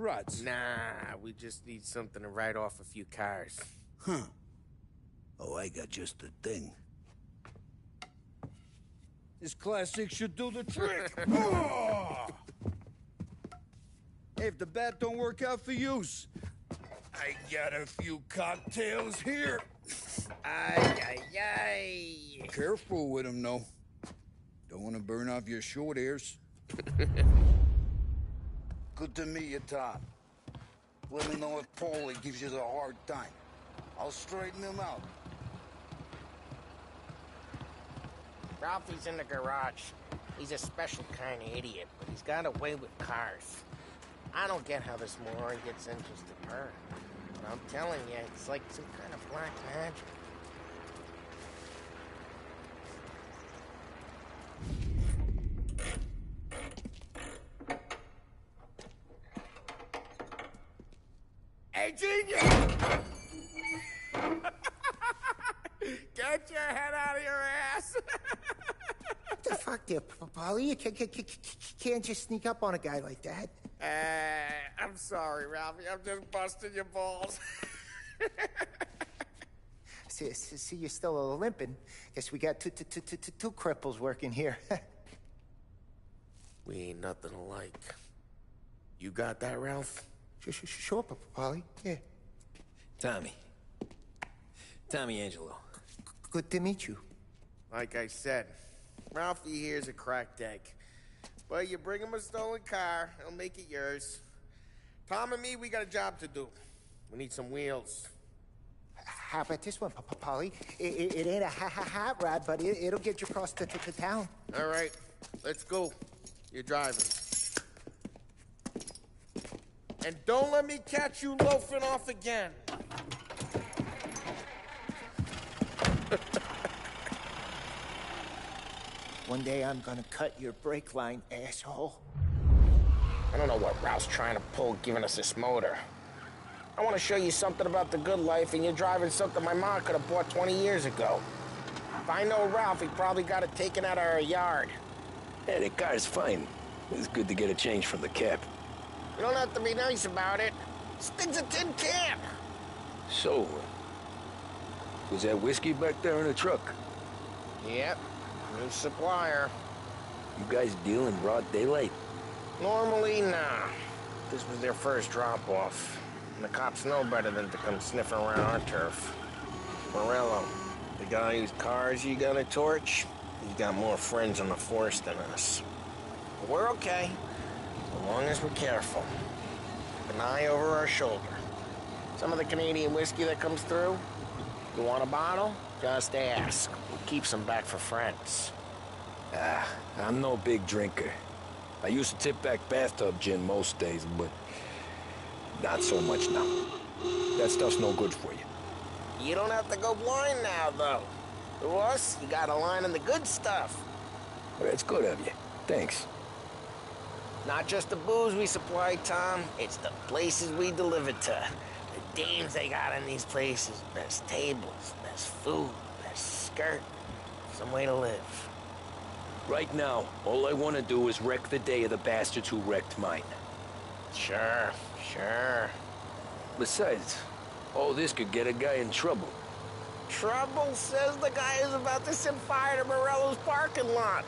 rods? Nah, we just need something to write off a few cars. Huh. Oh, I got just the thing. This classic should do the trick. Oh! Hey, if the bat don't work out for yous, I got a few cocktails here. Ay, ay, ay. Careful with them, though. Don't want to burn off your short hairs. Good to meet you, Tom. Let me know if Paulie gives you the hard time. I'll straighten him out. Ralphie's in the garage. He's a special kind of idiot, but he's got a way with cars. I don't get how this moron gets interested in her. But I'm telling you, it's like some kind of black magic. Hey, genius! Get your head out of your ass! What the fuck there, Paulie? You can't just sneak up on a guy like that. I'm sorry, Ralphie. I'm just busting your balls. See, you're still limping. Guess we got two cripples working here. We ain't nothing alike. You got that, Ralph? Sure, Paulie. Yeah. Tommy Angelo. Good to meet you. Like I said, Ralphie here's a cracked egg. But you bring him a stolen car, he'll make it yours. Tom and me, we got a job to do. We need some wheels. How about this one, Paulie? It ain't a hot rod, but it'll get you across to town. All right, let's go. You're driving. And don't let me catch you loafing off again. One day I'm gonna cut your brake line, asshole. I don't know what Ralph's trying to pull giving us this motor. I want to show you something about the good life, and you're driving something my mom could have bought 20 years ago. If I know Ralph, he probably got it taken out of our yard. Hey, the car's fine. It's good to get a change from the cab. You don't have to be nice about it. This thing's a tin can. So, was that whiskey back there in the truck? Yep, new supplier. You guys deal in broad daylight? Normally, nah. This was their first drop-off. And the cops know better than to come sniffing around our turf. Morello, the guy whose cars you gonna torch, he's got more friends on the force than us. But we're okay, as long as we're careful. Keep an eye over our shoulder. Some of the Canadian whiskey that comes through, you want a bottle? Just ask. We'll keep some back for friends. I'm no big drinker. I used to tip back bathtub gin most days, but not so much now. That stuff's no good for you. You don't have to go blind now, though. To us, you got a line on the good stuff. Well, that's good of you. Thanks. Not just the booze we supply, Tom. It's the places we deliver to. The dames they got in these places. Best tables, best food, best skirt. Some way to live. Right now, all I want to do is wreck the day of the bastards who wrecked mine. Sure. Besides, all this could get a guy in trouble. Trouble, says the guy who's about to set fire to Morello's parking lot.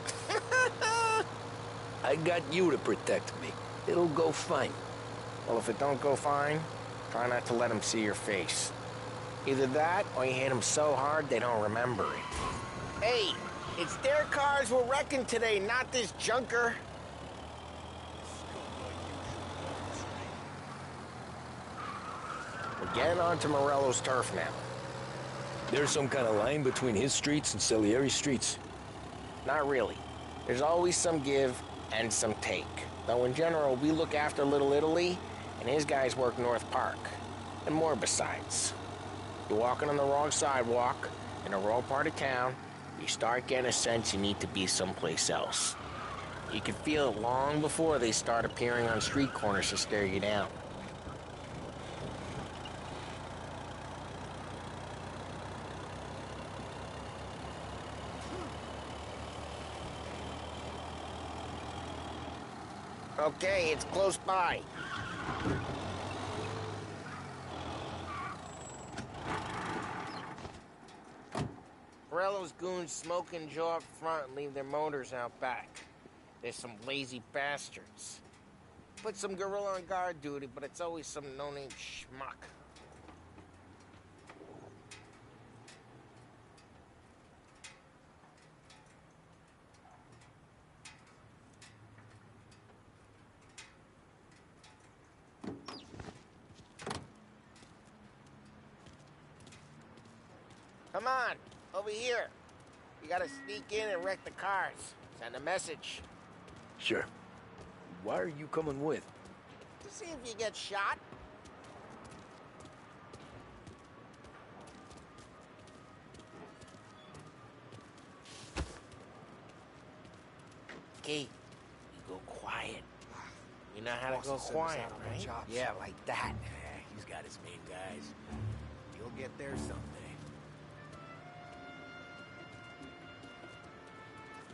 I got you to protect me. It'll go fine. Well, if it don't go fine, try not to let them see your face. Either that, or you hit them so hard they don't remember it. Hey, it's their cars we're wrecking today, not this junker. We're getting onto Morello's turf now. There's some kind of line between his streets and Salieri's streets? Not really. There's always some give and some take. Though in general, we look after Little Italy, and his guys work North Park. And more besides. You're walking on the wrong sidewalk, in a wrong part of town, you start getting a sense you need to be someplace else. You can feel it long before they start appearing on street corners to stare you down. Okay, it's close by. Morello's goons smoke and jaw up front and leave their motors out back. They're some lazy bastards. Put some gorilla on guard duty, but it's always some no-name schmuck. Come on, over here. You gotta sneak in and wreck the cars. Send a message. Sure. Why are you coming with? To see if you get shot. Okay, you go quiet. You know how to go quiet, right? Yeah, like that. He's got his main guys. You'll get there someday.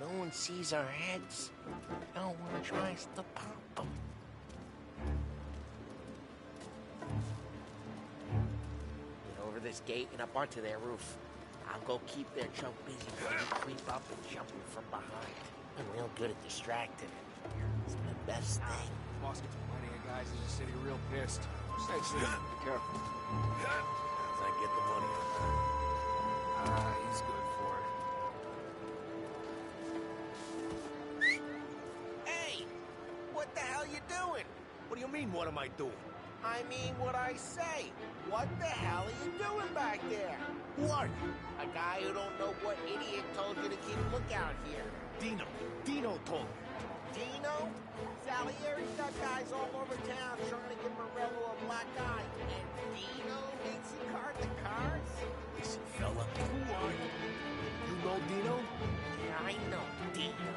No one sees our heads. No one tries to pop them. Get over this gate and up onto their roof. I'll go keep their chunk busy while you creep up and jump them from behind. I'm real good at distracting. It's my best thing. Boss gets plenty of guys in the city real pissed. Stay safe. Be careful. As I get the money on that. He's good for it. Hey! What the hell you doing? What do you mean, what am I doing? I mean what I say. What the hell are you doing back there? Who are you? A guy who don't know what idiot told you to keep a lookout here. Dino. Dino told me. Dino? Salieri's got guys all over town trying to get Morello a black eye. And Dino makes you card the cars? Listen, fella, who are you? You know Dino? Yeah, I know Dino.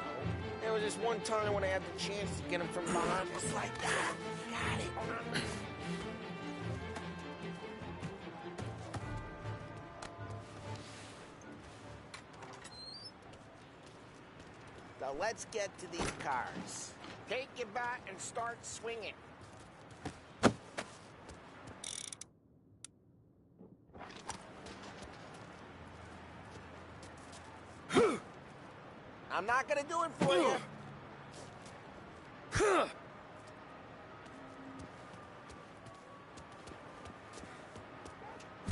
There was this one time when I had the chance to get him from behind. Just like that. Got it. Now let's get to these cars. Take your bat and start swinging. I'm not gonna do it for you.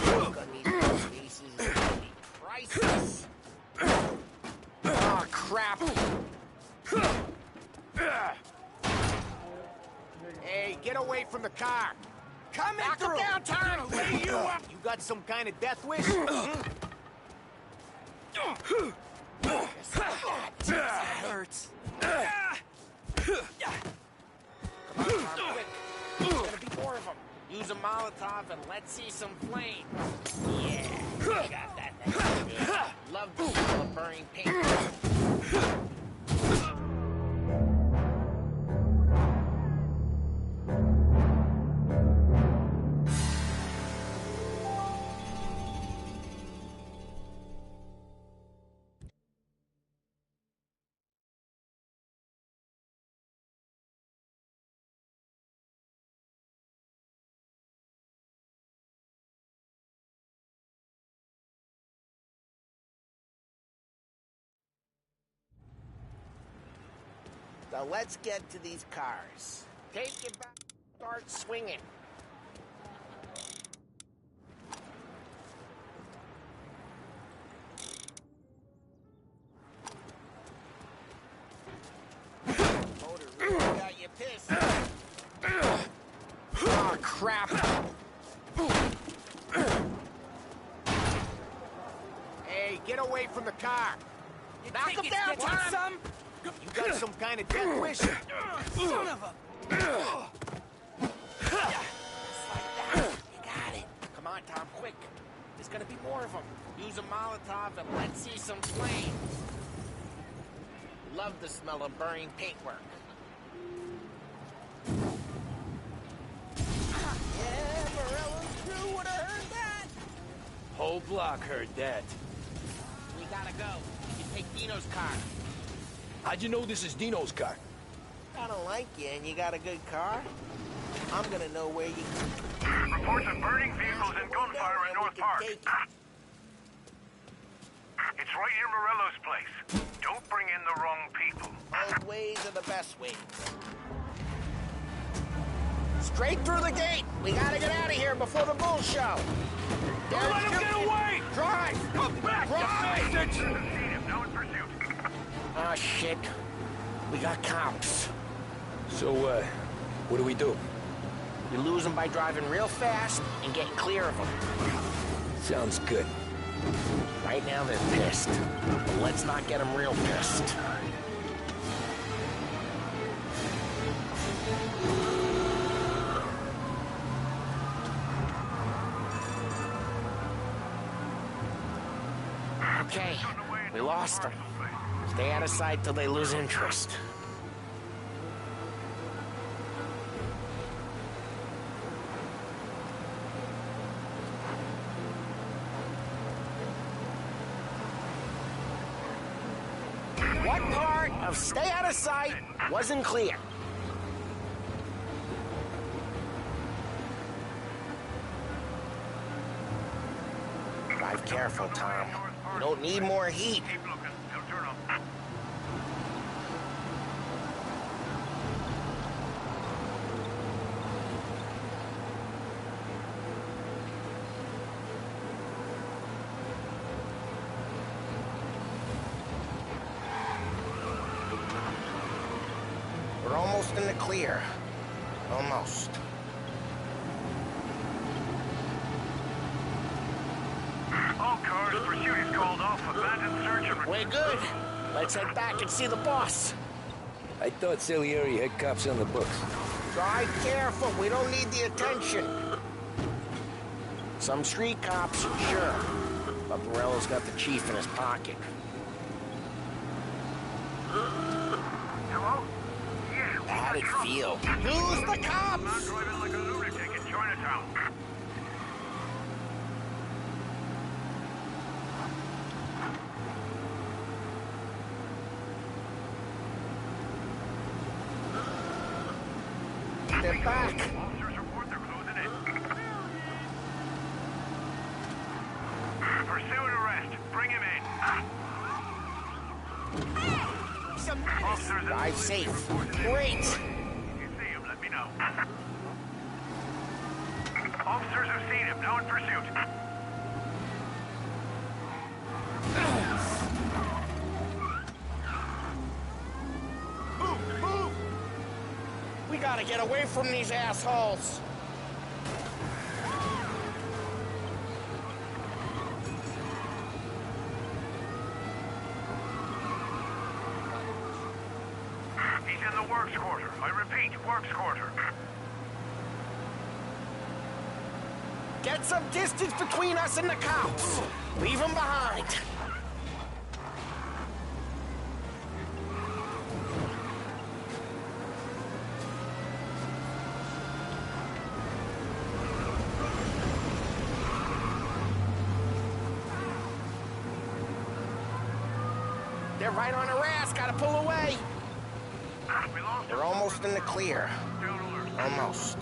Look on these faces is gonna be priceless. Oh, crap. Hey, get away from the car. Coming through. Knock him down, Tom. Lay you up. You got some kind of death wish? That hurts. Come on, Tom, quick. There's gonna be more of them. Use a Molotov and let's see some flame. Yeah, you got that. That's good. Love the smell of burning paint. Now let's get to these cars. Take your back, start swinging. Motor really got you pissed. Oh, crap. Hey, get away from the car. Knock him down, Tom. You got some kind of death wish? Son of a... Just like that. You got it. Come on, Tom, quick. There's gonna be more of them. Use a Molotov and let's see some flames. Love the smell of burning paintwork. Yeah, Morello's crew would have heard that. Whole block heard that. We gotta go. You can take Dino's car. How'd you know this is Dino's car? I don't like you and you got a good car. I'm gonna know where you... Reports of burning vehicles and gunfire in North Park. It's right near Morello's place. Don't bring in the wrong people. Old ways are the best ways. Straight through the gate. We gotta get out of here before the bull show. Don't let him get away! Drive! Come back, Drive! you bastard! Seen him, now in pursuit. Oh, shit. We got cops. So, what do we do? We lose them by driving real fast and getting clear of them. Sounds good. Right now they're pissed, but let's not get them real pissed. Okay, we lost them. Stay out of sight till they lose interest. What part of stay out of sight wasn't clear? Drive careful, Tom. We don't need more heat. Keep looking, they'll turn up. We're almost in the clear. Almost. All cars, pursuit is called off. Abandoned search and... We're good. Let's head back and see the boss. I thought Salieri had cops on the books. Drive careful. We don't need the attention. Some street cops, sure. But Morello's got the chief in his pocket. Hello? Yeah, How'd it feel? Who's the I'm cops? driving like a lunatic in Chinatown. They're back. Officers report they're closing in. Pursue and arrest. Bring him in. Officers... Drive safe. Great. If you see him, let me know. Officers have seen him. Now in pursuit. We gotta get away from these assholes. He's in the works quarter. I repeat, works quarter. Get some distance between us and the cops. Leave them behind. They're right on our ass. Gotta pull away. We lost him. We're almost in the clear. Down alert. Almost.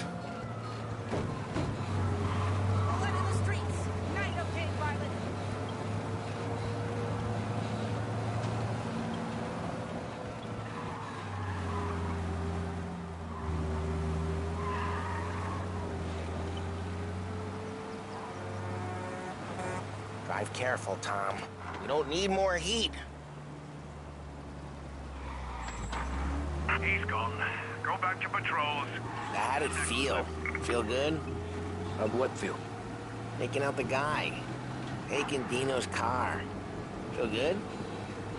Rolling in the streets. Night of gang violence. Drive careful, Tom. We don't need more heat. He's gone. Go back to patrols. How'd it feel? Feel good? How'd what feel? Taking out the guy. Taking Dino's car. Feel good?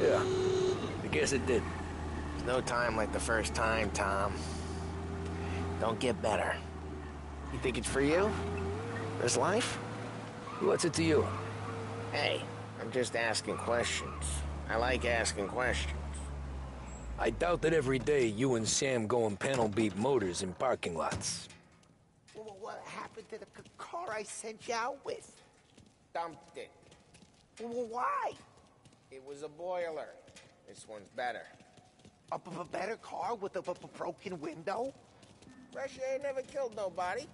Yeah, I guess it did. There's no time like the first time, Tom. Don't get better. You think it's for you? This life? What's it to you? Hey, I'm just asking questions. I like asking questions. I doubt that every day you and Sam go and panel beat motors in parking lots. Well, what happened to the car I sent you out with? Dumped it. Well, why? It was a boiler. This one's better. A better car with a broken window? Fresh air never killed nobody.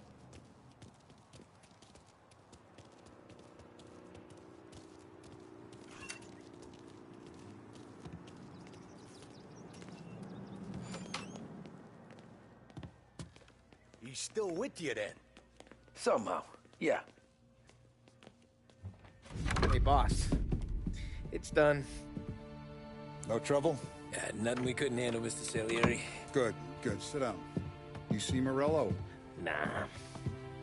he's still with you then. Somehow, yeah. Hey, boss. It's done. No trouble? Yeah, nothing we couldn't handle, Mr. Salieri. Good, good. Sit down. You see Morello? Nah.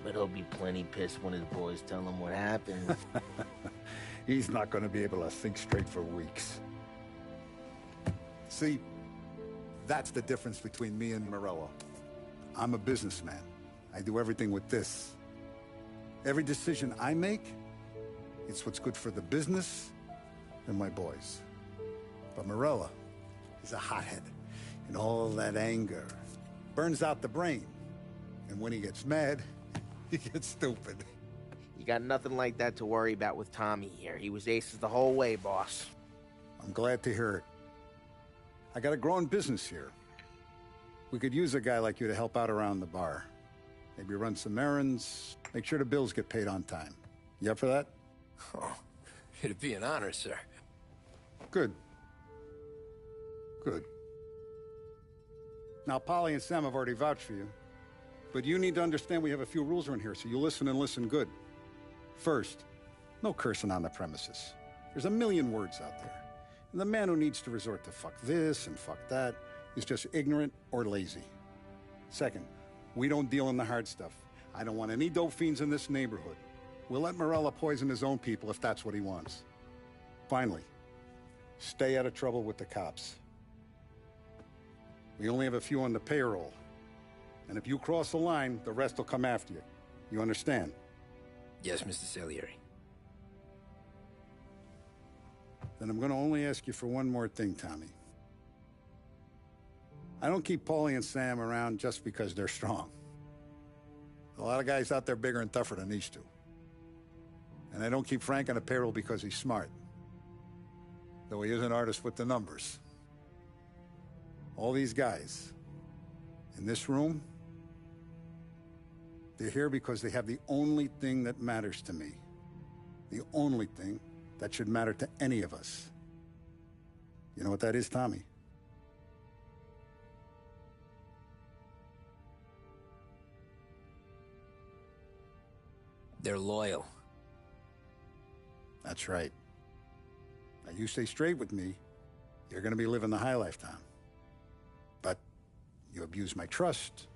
But he'll be plenty pissed when his boys tell him what happened. He's not going to be able to think straight for weeks. See, that's the difference between me and Morello. I'm a businessman. I do everything with this. Every decision I make, it's what's good for the business and my boys. But Morello, he's a hothead. And all that anger burns out the brain. And when he gets mad, he gets stupid. You got nothing like that to worry about with Tommy here. He was aces the whole way, boss. I'm glad to hear it. I got a growing business here. We could use a guy like you to help out around the bar. Maybe run some errands, make sure the bills get paid on time. You up for that? Oh, it'd be an honor, sir. Good. Good. Now, Polly and Sam have already vouched for you. But you need to understand we have a few rules around here, so you listen and listen good. First, no cursing on the premises. There's a million words out there. And the man who needs to resort to fuck this and fuck that is just ignorant or lazy. Second, we don't deal in the hard stuff. I don't want any dope fiends in this neighborhood. We'll let Morello poison his own people if that's what he wants. Finally, stay out of trouble with the cops. We only have a few on the payroll. And if you cross the line, the rest will come after you. You understand? Yes, Mr. Salieri. Then I'm going to only ask you for one more thing, Tommy. I don't keep Paulie and Sam around just because they're strong. A lot of guys out there bigger and tougher than these two. And I don't keep Frank on the payroll because he's smart. Though he is an artist with the numbers. All these guys in this room, they're here because they have the only thing that matters to me. The only thing that should matter to any of us. You know what that is, Tommy? They're loyal. That's right. Now, you stay straight with me, you're gonna be living the high life, Tom. But you abuse my trust.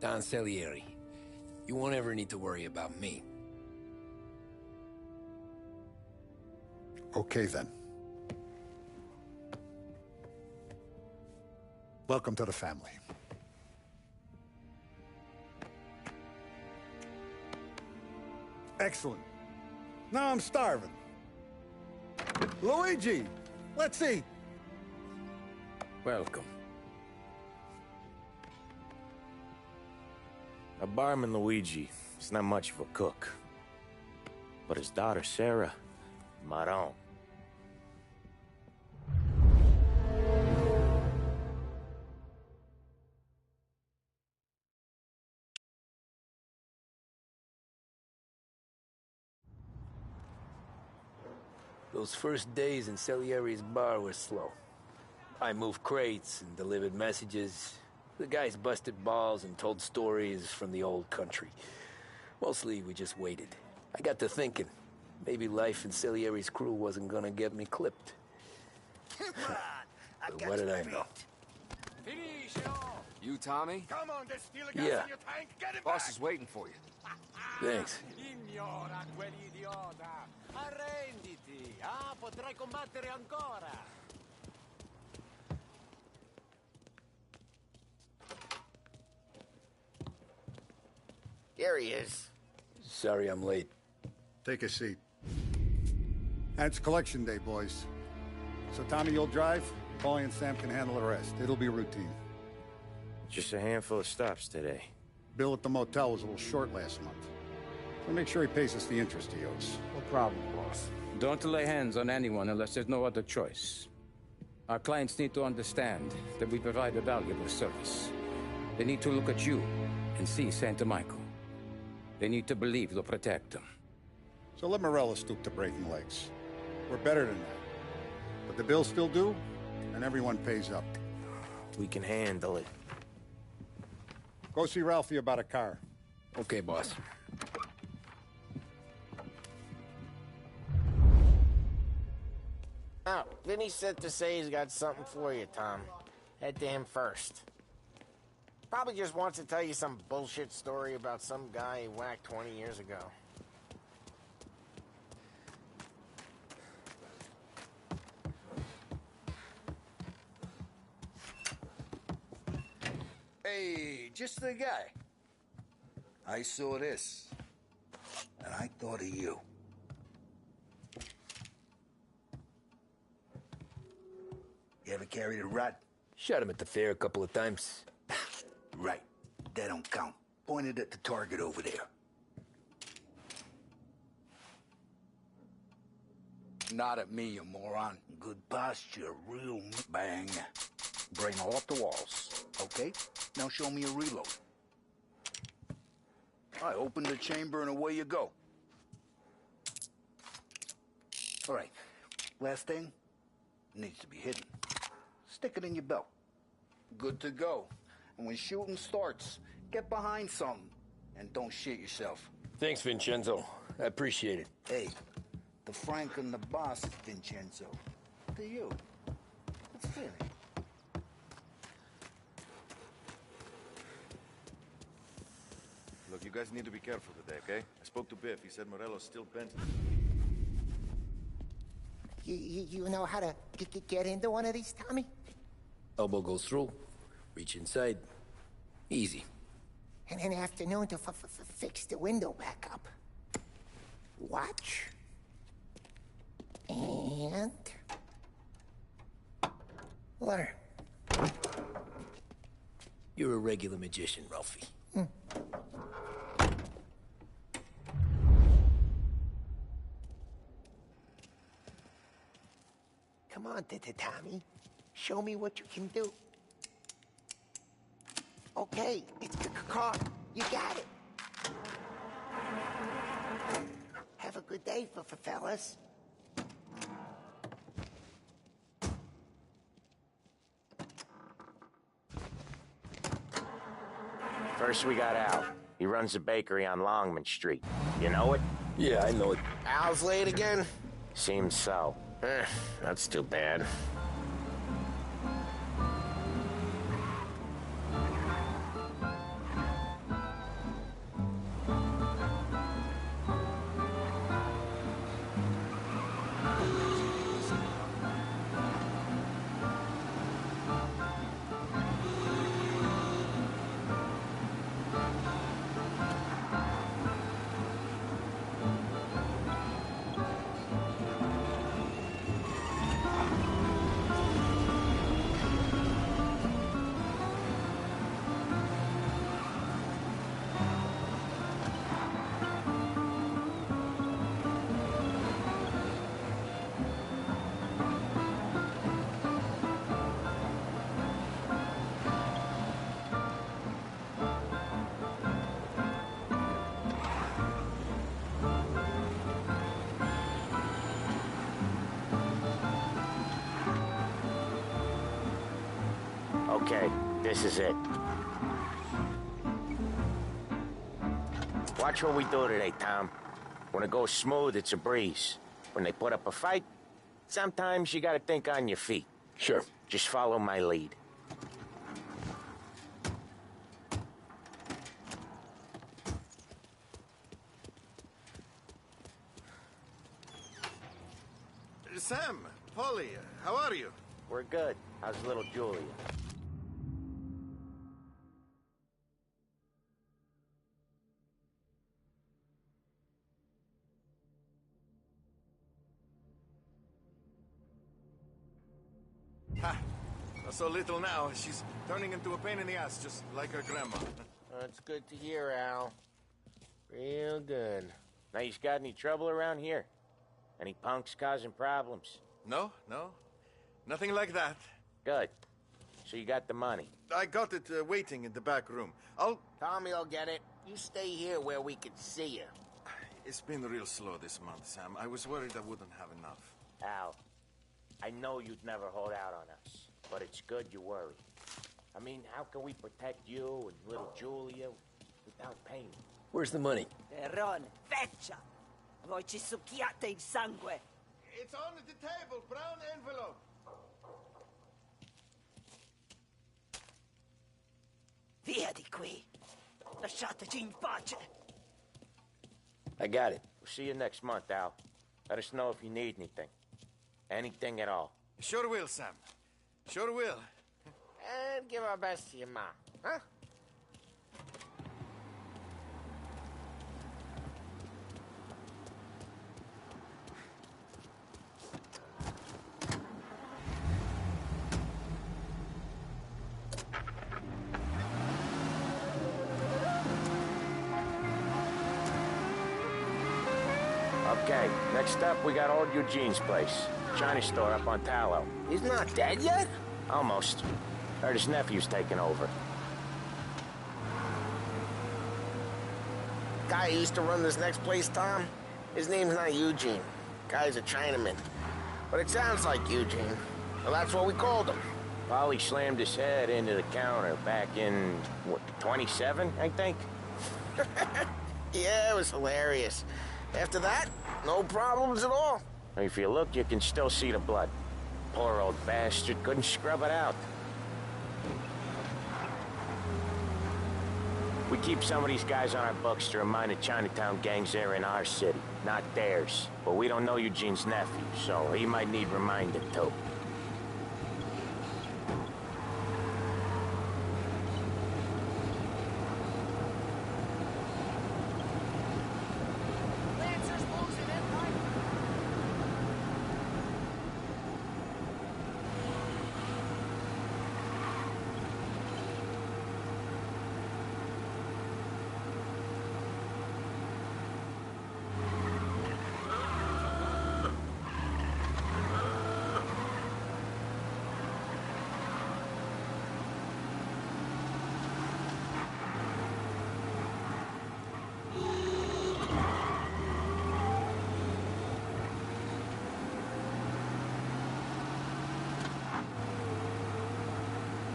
Don Salieri, you won't ever need to worry about me. Okay, then. Welcome to the family. Excellent. Now I'm starving. Luigi, let's eat. Welcome. A barman Luigi is not much of a cook. But his daughter Sarah, Maron. Those first days in Salieri's bar were slow. I moved crates and delivered messages. The guys busted balls and told stories from the old country. Mostly, we just waited. I got to thinking, maybe life in Salieri's crew wasn't gonna get me clipped. But what did I know? You, Tommy? Come on, there's still a gas Yeah. in your tank. Get it Boss back. is waiting for you. Thanks. Ignora quell'idiota. Arrenditi. Ah, potrai combattere ancora. Here he is. Sorry I'm late. Take a seat. And it's collection day, boys. So Tommy, you'll drive. Paulie and Sam can handle the rest. It'll be routine. Just a handful of stops today. Bill at the motel was a little short last month. So make sure he pays us the interest he owes. No problem, boss. Don't lay hands on anyone unless there's no other choice. Our clients need to understand that we provide a valuable service. They need to look at you and see Santa Michael. They need to believe you'll protect them. So let Morello stoop to breaking legs. We're better than that. But the bills still due, and everyone pays up. We can handle it. Go see Ralphie about a car. Okay, boss. Oh, Vinny said to say he's got something for you, Tom. Head to him first. Probably just wants to tell you some bullshit story about some guy he whacked 20 years ago. Hey, just the guy. I saw this, and I thought of you. You ever carried a rat? Shot him at the fair a couple of times. Right. That don't count. Pointed at the target over there. Not at me, you moron. Good posture, real bang. Brain off the walls. Okay? Now show me a reload. I open the chamber and away you go. All right. Last thing. Needs to be hidden. Stick it in your belt. Good to go. And when shooting starts, get behind something. And don't shit yourself. Thanks, Vincenzo. I appreciate it. Hey, the Frank and the boss, Vincenzo. To you. It's Vinny. Look, you guys need to be careful today, okay? I spoke to Biff. He said Morello's still bent. You know how to get into one of these, Tommy? Elbow goes through. Reach inside. Easy. And an afternoon to fix the window back up. Watch. And... learn. You're a regular magician, Ralphie. Come on, Tommy. Show me what you can do. Okay, it's caught. You got it. Have a good day, fellas. First we got Al. He runs a bakery on Longman Street. You know it? Yeah, I know it. Al's late again? Seems so. That's too bad. Okay, this is it. Watch what we do today, Tom. When it goes smooth, it's a breeze. When they put up a fight, sometimes you gotta think on your feet. Sure. Just follow my lead. Sam, Polly, how are you? We're good. How's little Julia? Ha! So little now, she's turning into a pain in the ass, just like her grandma. That's good to hear, Al. Real good. Now, you got any trouble around here? Any punks causing problems? No, nothing like that. Good. So you got the money? I got it waiting in the back room. Tommy will get it. You stay here where we can see you. It's been real slow this month, Sam. I was worried I wouldn't have enough. Al, I know you'd never hold out on us, but it's good you worry. I mean, how can we protect you and little Julia without pain? Where's the money? Ron, feccia! Voi ci succhiate il sangue! It's on the table, brown envelope. Via di qui! Lasciateci in pace! I got it. We'll see you next month, Al. Let us know if you need anything. Anything at all. Sure will, Sam. Sure will. And give our best to your mom, huh? Okay, next up we got old Eugene's place. China store up on Tallow. He's not dead yet? Almost. Heard his nephew's taking over. Guy who used to run this next place, Tom? His name's not Eugene. Guy's a Chinaman. But it sounds like Eugene. Well, that's what we called him. Polly slammed his head into the counter back in, what, 27, I think? Yeah, it was hilarious. After that, no problems at all. If you look, you can still see the blood. Poor old bastard couldn't scrub it out. We keep some of these guys on our books to remind the Chinatown gangs they're in our city, not theirs. But we don't know Eugene's nephew, so he might need reminded too. Lancers losing it, right?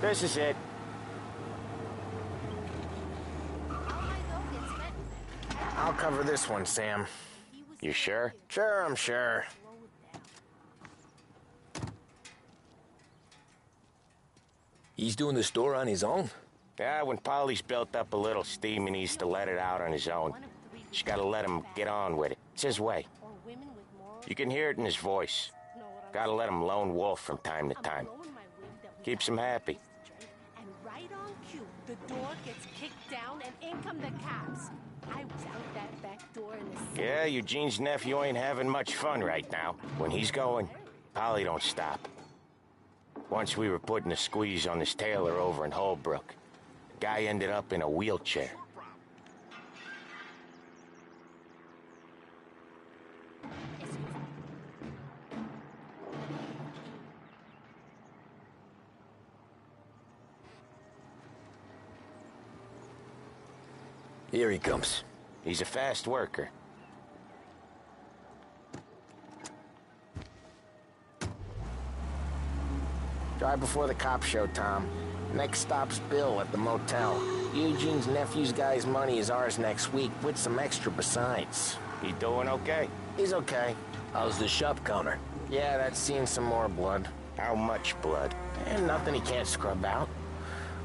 This is it. I'll cover this one, Sam. You sure? Sure, I'm sure. He's doing the store on his own? Yeah, when Polly's built up a little steam, he needs to let it out on his own. Just gotta let him get on with it. It's his way. You can hear it in his voice. Gotta let him lone wolf from time to time. Keeps him happy. And right on cue, the door gets kicked down and in come the cops. I was out that back door in the... Yeah, Eugene's nephew ain't having much fun right now. When he's going, Polly don't stop. Once we were putting a squeeze on this tailor over in Holbrook. The guy ended up in a wheelchair. Here he comes. He's a fast worker. Drive before the cops show, Tom. Next stop's Bill at the motel. Eugene's nephew's guy's money is ours next week, with some extra besides. He doing okay? He's okay. How's the shop counter? Yeah, that's seen some more blood. How much blood? And nothing he can't scrub out.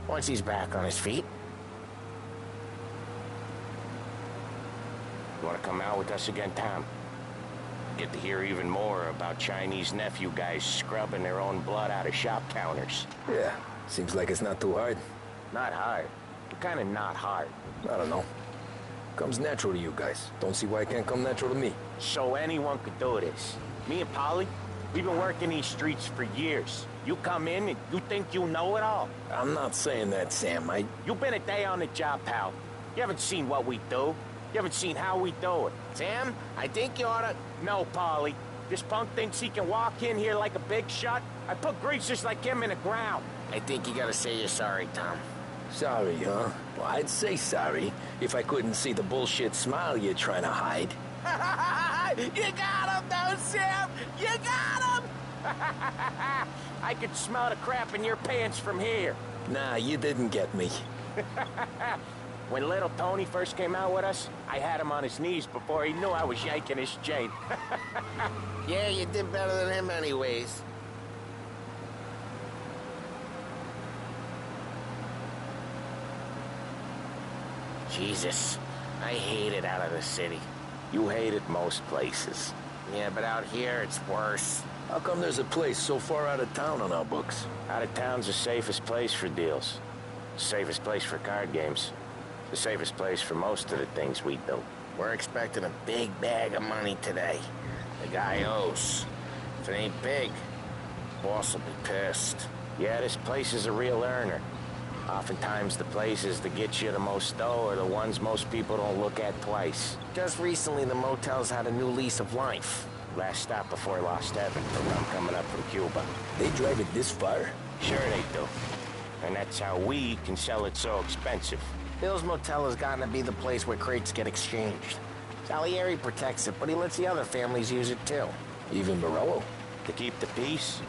Once he's back on his feet. You want to come out with us again, Tom? Get to hear even more about Chinese nephew guys scrubbing their own blood out of shop counters. Yeah, seems like it's not too hard. Not hard. But kind of not hard. I don't know. Comes natural to you guys. Don't see why it can't come natural to me. So anyone could do this. Me and Polly, we've been working these streets for years. You come in and you think you know it all. I'm not saying that, Sam. You've been a day on the job, pal. You haven't seen what we do. You haven't seen how we do it. Sam, I think you oughta... No, Polly. This punk thinks he can walk in here like a big shot. I put greasers like him in the ground. I think you gotta say you're sorry, Tom. Sorry, huh? Well, I'd say sorry if I couldn't see the bullshit smile you're trying to hide. You got him, though, Sam! You got him! I could smell the crap in your pants from here. Nah, you didn't get me. When little Tony first came out with us, I had him on his knees before he knew I was yanking his chain. Yeah, you did better than him anyways. Jesus, I hate it out of the city. You hate it most places. Yeah, but out here, it's worse. How come there's a place so far out of town on our books? Out of town's the safest place for deals. The safest place for card games. The safest place for most of the things we do. We're expecting a big bag of money today. The guy owes. If it ain't big, boss will be pissed. Yeah, this place is a real earner. Oftentimes the places that get you the most dough are the ones most people don't look at twice. Just recently, the motel's had a new lease of life. Last stop before Lost Heaven for rum coming up from Cuba. They drive it this far? Sure they do. And that's how we can sell it so expensive. Bill's Motel has gotten to be the place where crates get exchanged. Salieri protects it, but he lets the other families use it too. Even Morello? To keep the peace?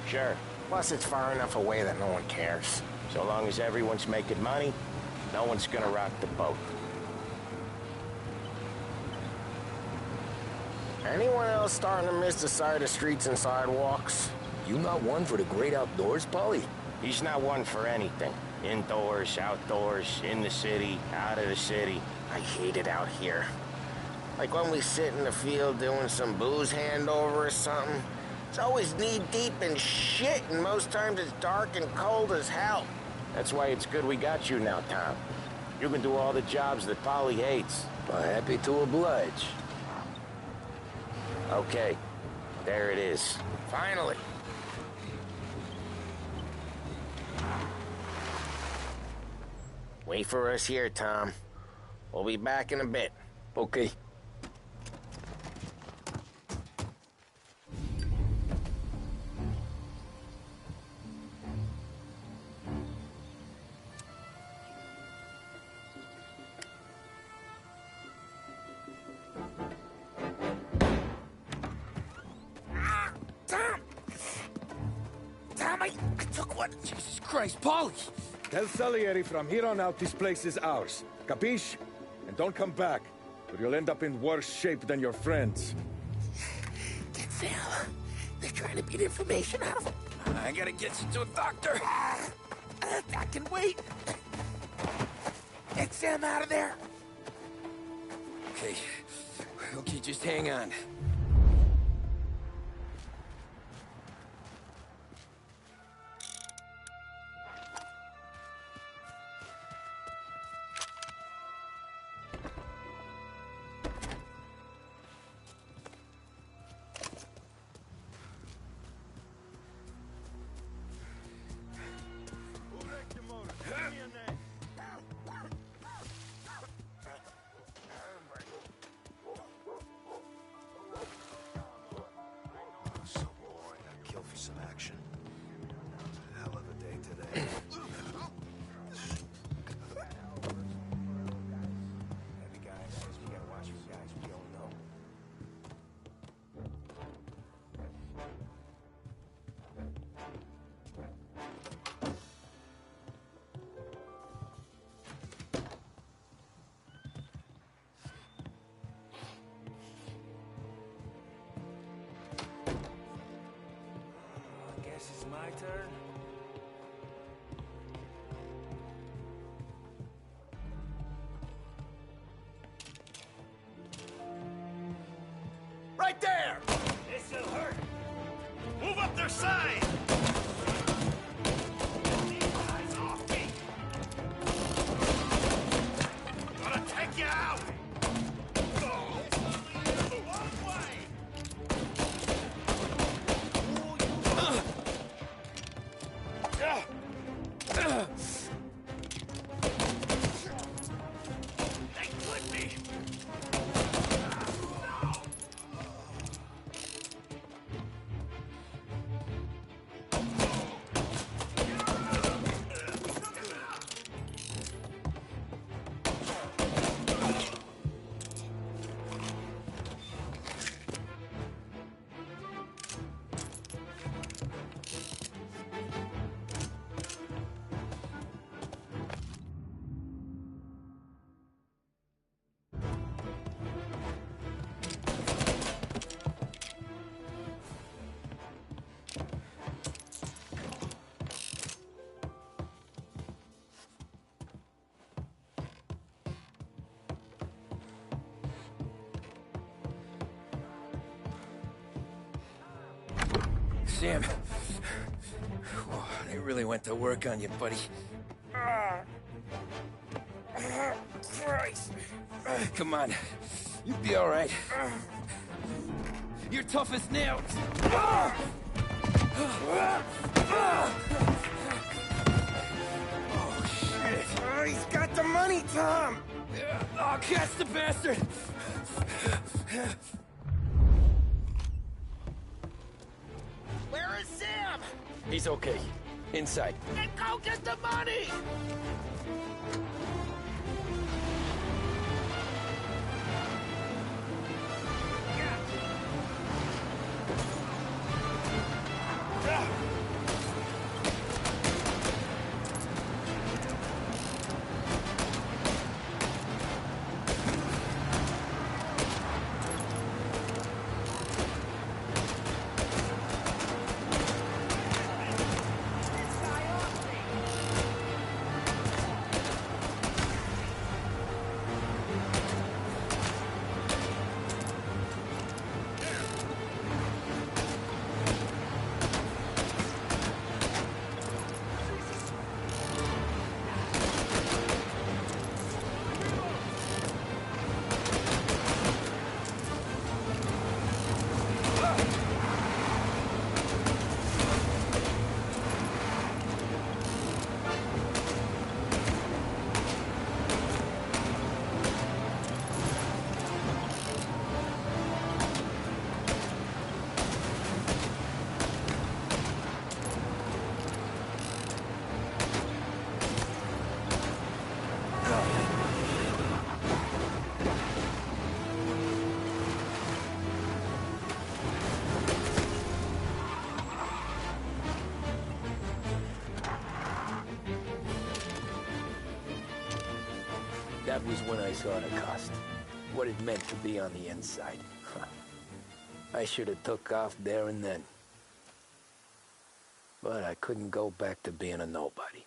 Sure. Plus, it's far enough away that no one cares. So long as everyone's making money, no one's gonna rock the boat. Anyone else starting to miss the side of streets and sidewalks? You not one for the great outdoors, Polly? He's not one for anything. Indoors, outdoors, in the city, out of the city. I hate it out here. Like when we sit in the field doing some booze handover or something. It's always knee-deep in shit, and most times it's dark and cold as hell. That's why it's good we got you now, Tom. You can do all the jobs that Polly hates. Well, happy to oblige. Okay, there it is. Finally. Wait for us here, Tom. We'll be back in a bit. Okay. Jesus Christ, Polly! Tell Salieri from here on out this place is ours. Capiche? And don't come back, or you'll end up in worse shape than your friends. Get Sam. They're trying to beat information out of him. I gotta get you to a doctor. I can wait. Get Sam out of there. Okay. Okay, just hang on. Guess it's my turn. Right there! This'll hurt. Move up their side! Eyes off me! Gonna take you out! One way! They clipped me! Sam. Whoa, they really went to work on you, buddy. Christ. Come on. You'll be all right. You're tough as nails. Oh, shit. Oh, he's got the money, Tom! Oh, catch the bastard! Where is Sam? He's okay. Inside. Then go get the money! That was when I saw the cost. What it meant to be on the inside. I should have took off there and then. But I couldn't go back to being a nobody.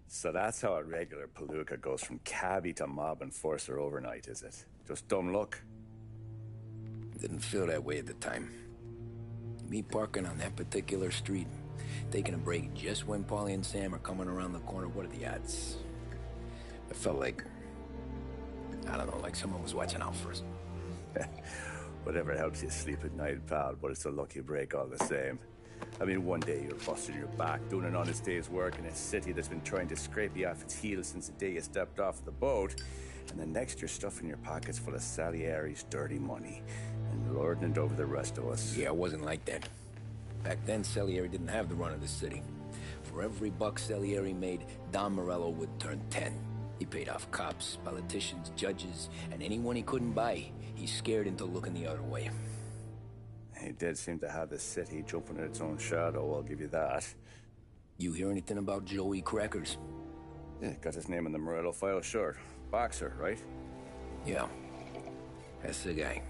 So that's how a regular palooka goes from cabbie to mob enforcer overnight, is it? Just dumb luck? Didn't feel that way at the time. Me parking on that particular street, taking a break just when Paulie and Sam are coming around the corner, what are the odds? I felt like, I don't know, like someone was watching out for us. Whatever helps you sleep at night, pal, but it's a lucky break all the same. I mean, one day you're busting your back, doing an honest day's work in a city that's been trying to scrape you off its heels since the day you stepped off the boat, and then next you're stuffing your pockets full of Salieri's dirty money and lording it over the rest of us. Yeah, it wasn't like that. Back then, Salieri didn't have the run of the city. For every buck Salieri made, Don Morello would turn 10. He paid off cops, politicians, judges, and anyone he couldn't buy, he scared into looking the other way. He did seem to have the city jumping at its own shadow, I'll give you that. You hear anything about Joey Crackers? Yeah, got his name in the Morello file, sure. Boxer, right? Yeah, that's the guy.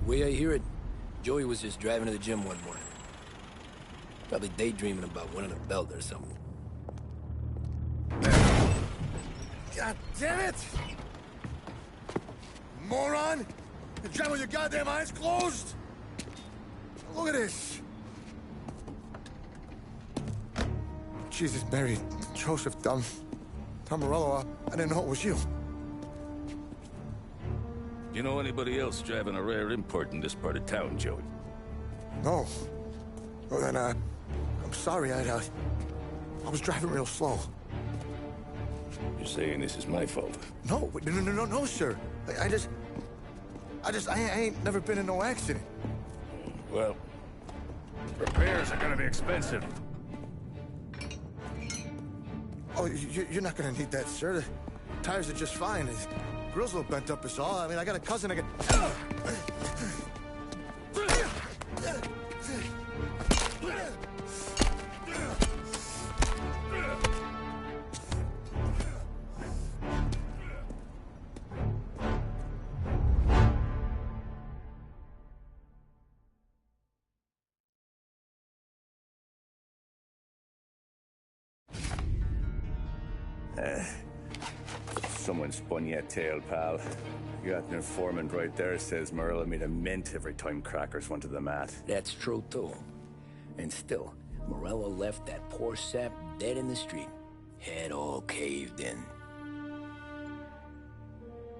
Way I hear it, Joey was just driving to the gym one morning. Probably daydreaming about winning a belt or something. God damn it! Moron! You're driving with your goddamn eyes closed! Look at this! Jesus, Mary, Joseph, Tom Morello, I didn't know it was you. You know anybody else driving a rare import in this part of town, Joey? No. Well, then, I'm sorry, I was driving real slow. You're saying this is my fault? No, no, sir. I ain't never been in no accident. Well, repairs are gonna be expensive. Oh, you're not gonna need that, sir. The tires are just fine. The grill's a little bent up is all. I mean, I got a cousin I can... Someone spun you a tale, pal. You got an informant right there says Morello made a mint every time crackers went to the mat. That's true, too. And still, Morello left that poor sap dead in the street. Head all caved in.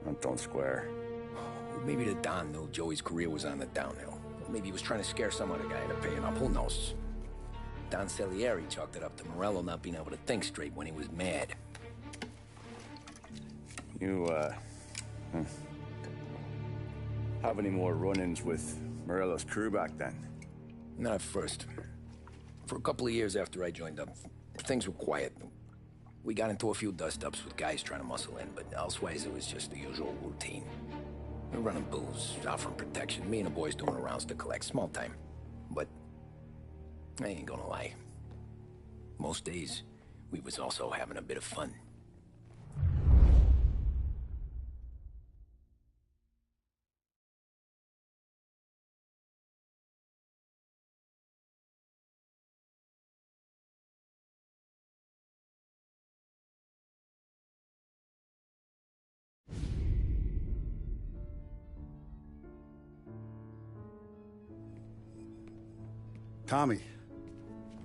That don't square. Maybe the Don knew Joey's career was on the downhill. Maybe he was trying to scare some other guy into paying up. Who knows? Don Salieri chalked it up to Morello not being able to think straight when he was mad. You, have any more run-ins with Morello's crew back then? Not at first. For a couple of years after I joined up, things were quiet. We got into a few dust-ups with guys trying to muscle in, but elsewise it was just the usual routine. We were running booze, offering protection, me and the boys doing rounds to collect, small time. But I ain't gonna lie. Most days, we was also having a bit of fun. Tommy,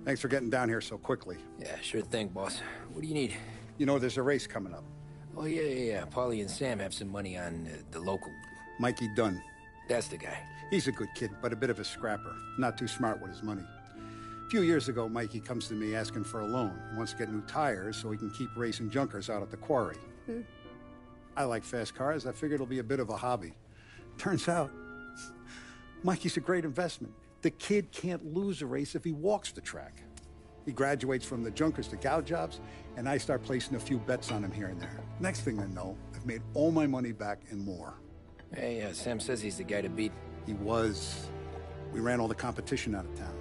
thanks for getting down here so quickly. Yeah, sure thing, boss. What do you need? You know, there's a race coming up. Oh, yeah. Paulie and Sam have some money on the local. Mikey Dunn. That's the guy. He's a good kid, but a bit of a scrapper. Not too smart with his money. A few years ago, Mikey comes to me asking for a loan. He wants to get new tires so he can keep racing junkers out at the quarry. I like fast cars. I figured it'll be a bit of a hobby. Turns out, Mikey's a great investment. The kid can't lose a race if he walks the track. He graduates from the junkers to gal jobs, and I start placing a few bets on him here and there. Next thing I know, I've made all my money back and more. Hey, Sam says he's the guy to beat. He was. We ran all the competition out of town.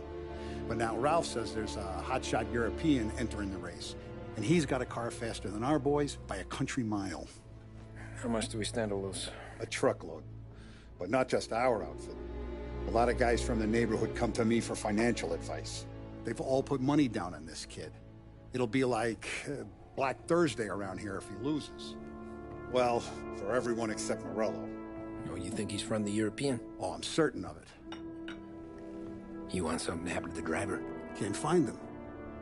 But now Ralph says there's a hotshot European entering the race, and he's got a car faster than our boys by a country mile. How much do we stand to lose? A truckload. But not just our outfit. A lot of guys from the neighborhood come to me for financial advice. They've all put money down on this kid. It'll be like Black Thursday around here if he loses. Well, for everyone except Morello. Oh, you think he's from the European? Oh, I'm certain of it. You want something to happen to the driver? Can't find him.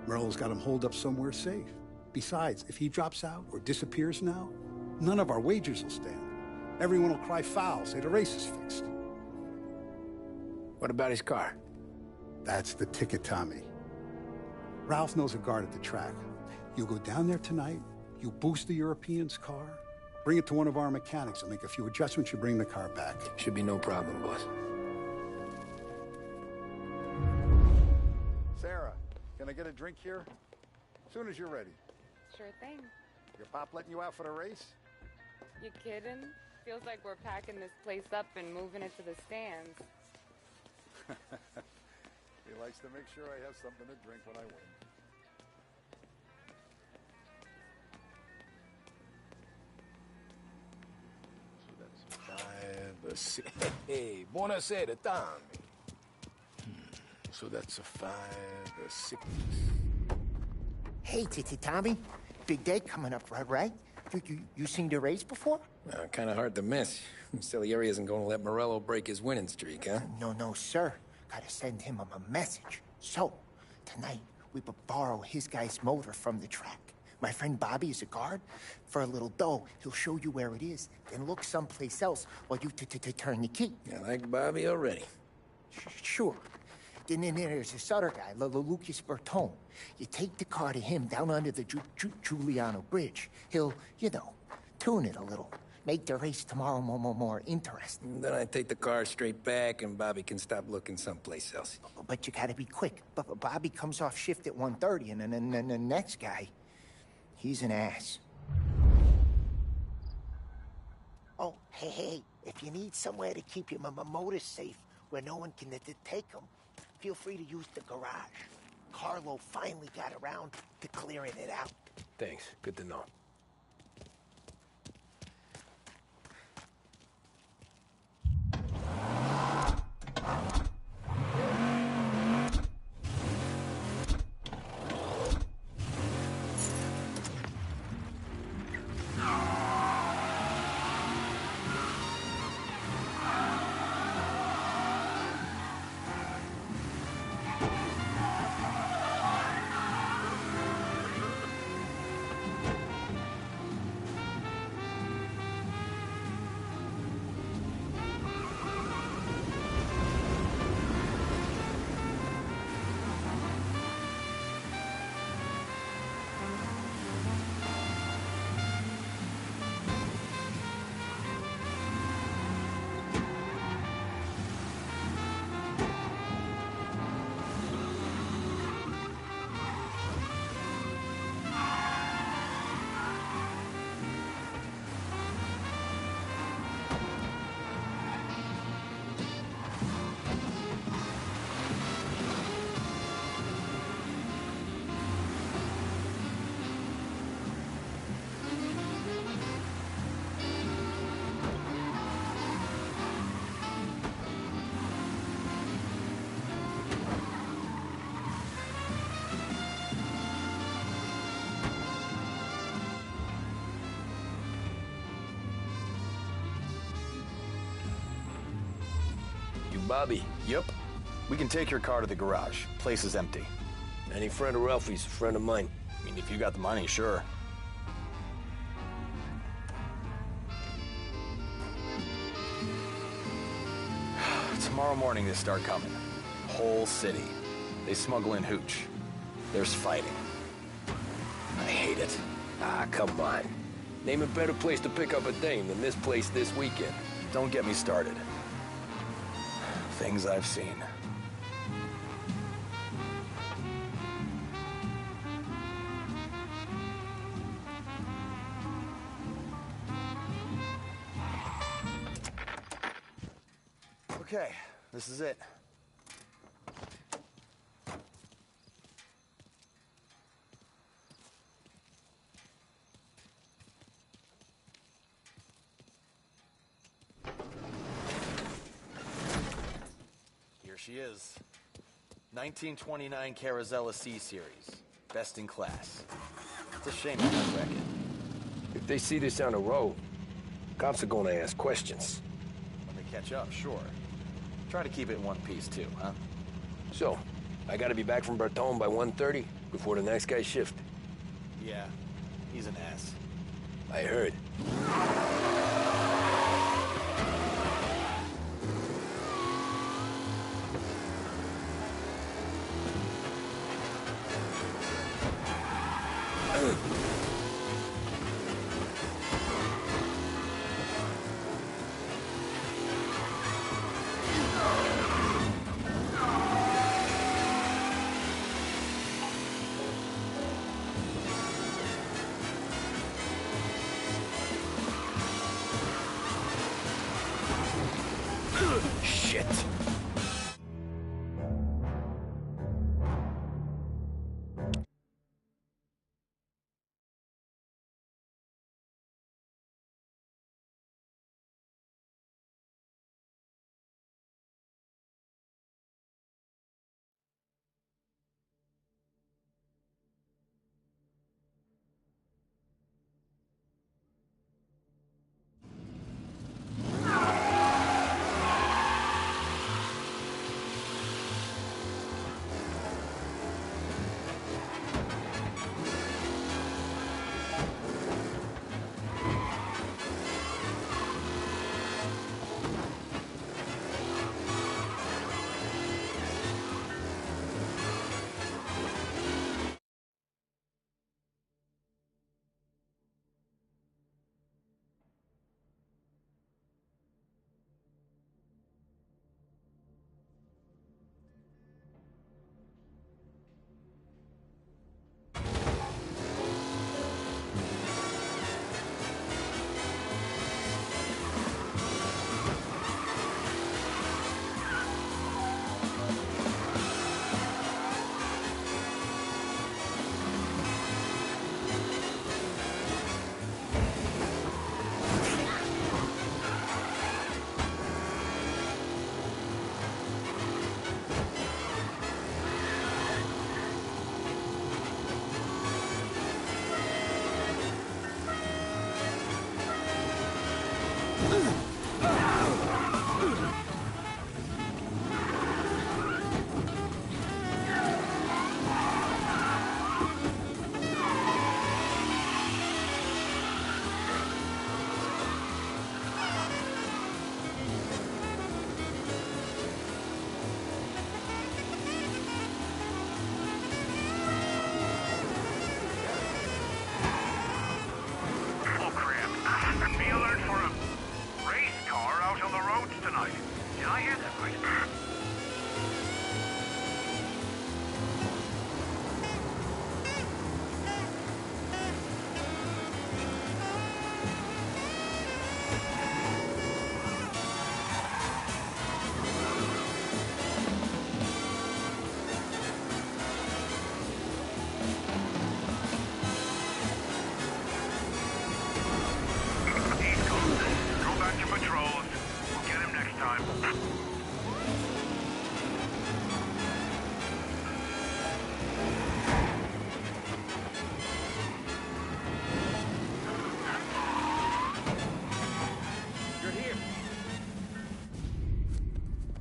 Morello's got him holed up somewhere safe. Besides, if he drops out or disappears now, none of our wagers will stand. Everyone will cry foul, say the race is fixed. What about his car? That's the ticket, Tommy. Ralph knows a guard at the track. You go down there tonight, you boost the European's car, bring it to one of our mechanics, and make a few adjustments, you bring the car back. Should be no problem, boss. Sarah, can I get a drink here? As soon as you're ready. Sure thing. Your pop letting you out for the race? You kidding? Feels like we're packing this place up and moving it to the stands. He likes to make sure I have something to drink when I win. So that's 5 or 6. Hey, buonasera, Tommy. So that's a 5 or 6. Hey, Tommy. Big day coming up, right? You seen the race before? Kind of hard to miss. Salieri isn't going to let Morello break his winning streak, huh? No, sir. Gotta send him a message. So, tonight, we borrow his guy's motor from the track. My friend Bobby is a guard. For a little dough, he'll show you where it is, then look someplace else while you turn the key. I like Bobby already. Sure. Then there's this other guy, Lucas Bertone. You take the car to him down under the Giuliano Bridge. He'll, tune it a little. Make the race tomorrow more interesting. Then I take the car straight back, and Bobby can stop looking someplace else. But you gotta be quick. But Bobby comes off shift at 1:30, and then the next guy, he's an ass. Oh, hey, if you need somewhere to keep your motor safe, where no one can take them, feel free to use the garage. Carlo finally got around to clearing it out. Thanks. Good to know. Bobby. Yep. We can take your car to the garage. Place is empty. Any friend of Ralphie's, a friend of mine. I mean, if you got the money, sure. Tomorrow morning they start coming. Whole city. They smuggle in hooch. There's fighting. I hate it. Ah, come on. Name a better place to pick up a dame than this place this weekend. Don't get me started. Things I've seen. Okay, this is it. Here she is. 1929 Carazella C-Series. Best in class. It's a shame I don't wreck it. If they see this on the road, cops are gonna ask questions. When they catch up, sure. Try to keep it in one piece, too, huh? So, I gotta be back from Bertone by 1:30 before the next guy's shift. Yeah, he's an ass. I heard. Shit.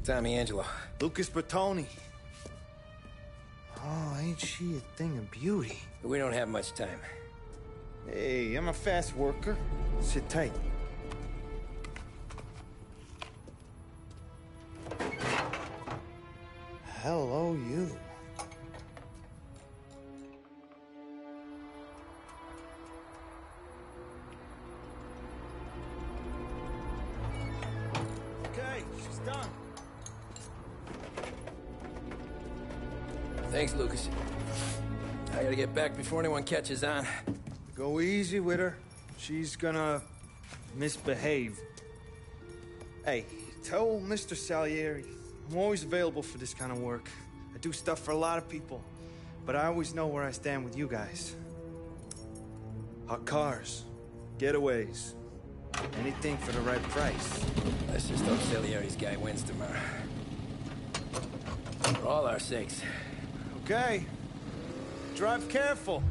Tommy Angelo. Lucas Bertoni. Oh, ain't she a thing of beauty? We don't have much time. Hey, I'm a fast worker. Sit tight. Hello, you. Okay, she's done. Thanks, Lucas. I gotta get back before anyone catches on. Go easy with her. She's gonna misbehave. Hey, tell Mr. Salieri I'm always available for this kind of work. I do stuff for a lot of people, but I always know where I stand with you guys. Hot cars, getaways, anything for the right price. Let's just hope Salieri's guy wins tomorrow. For all our sakes. Okay. Drive careful.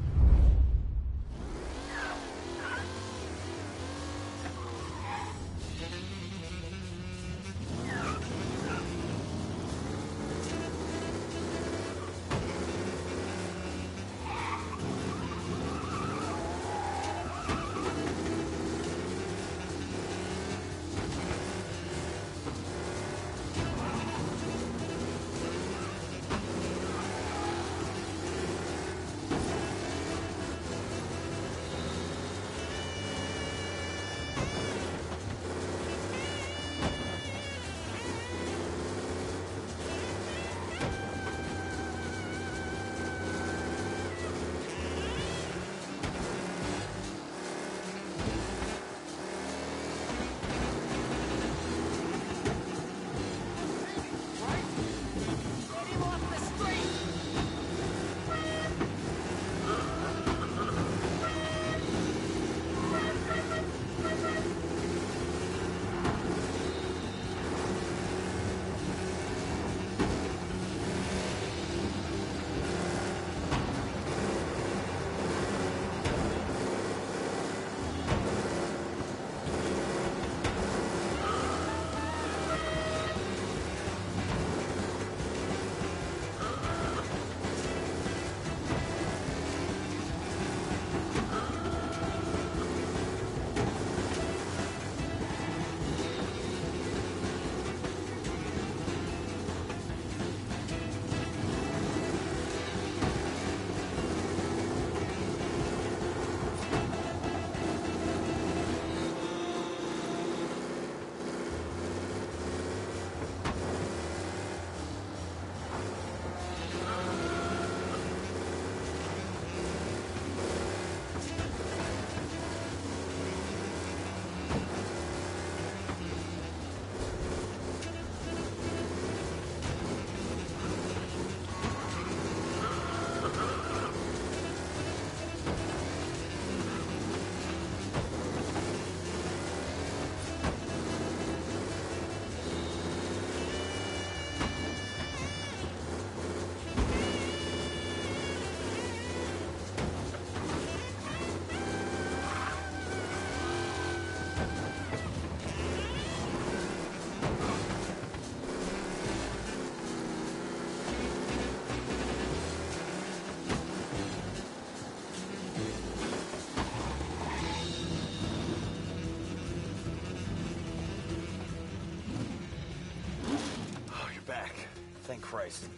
Thank Christ.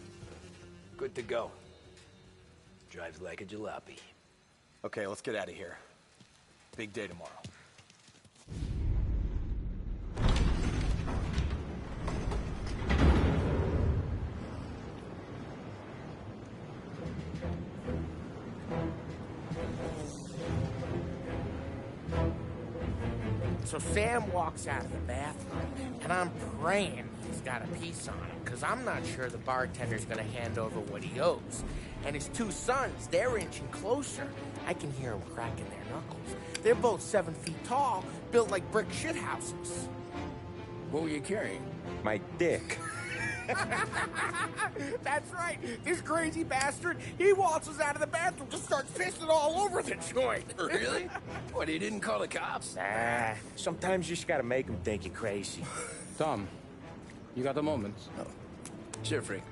Good to go. Drives like a jalopy. Okay, let's get out of here. Big day tomorrow. So Sam walks out of the bathroom, and I'm praying he's got a piece on him, because I'm not sure the bartender's going to hand over what he owes. And his two sons, they're inching closer. I can hear them cracking their knuckles. They're both 7 feet tall, built like brick shithouses. What were you carrying? My dick. That's right. This crazy bastard, he waltzes out of the bathroom, just starts pissing all over the joint. Really? What, he didn't call the cops? Nah, sometimes you just gotta make them think you're crazy. Tom, You got a moment? No. Sure, Frank.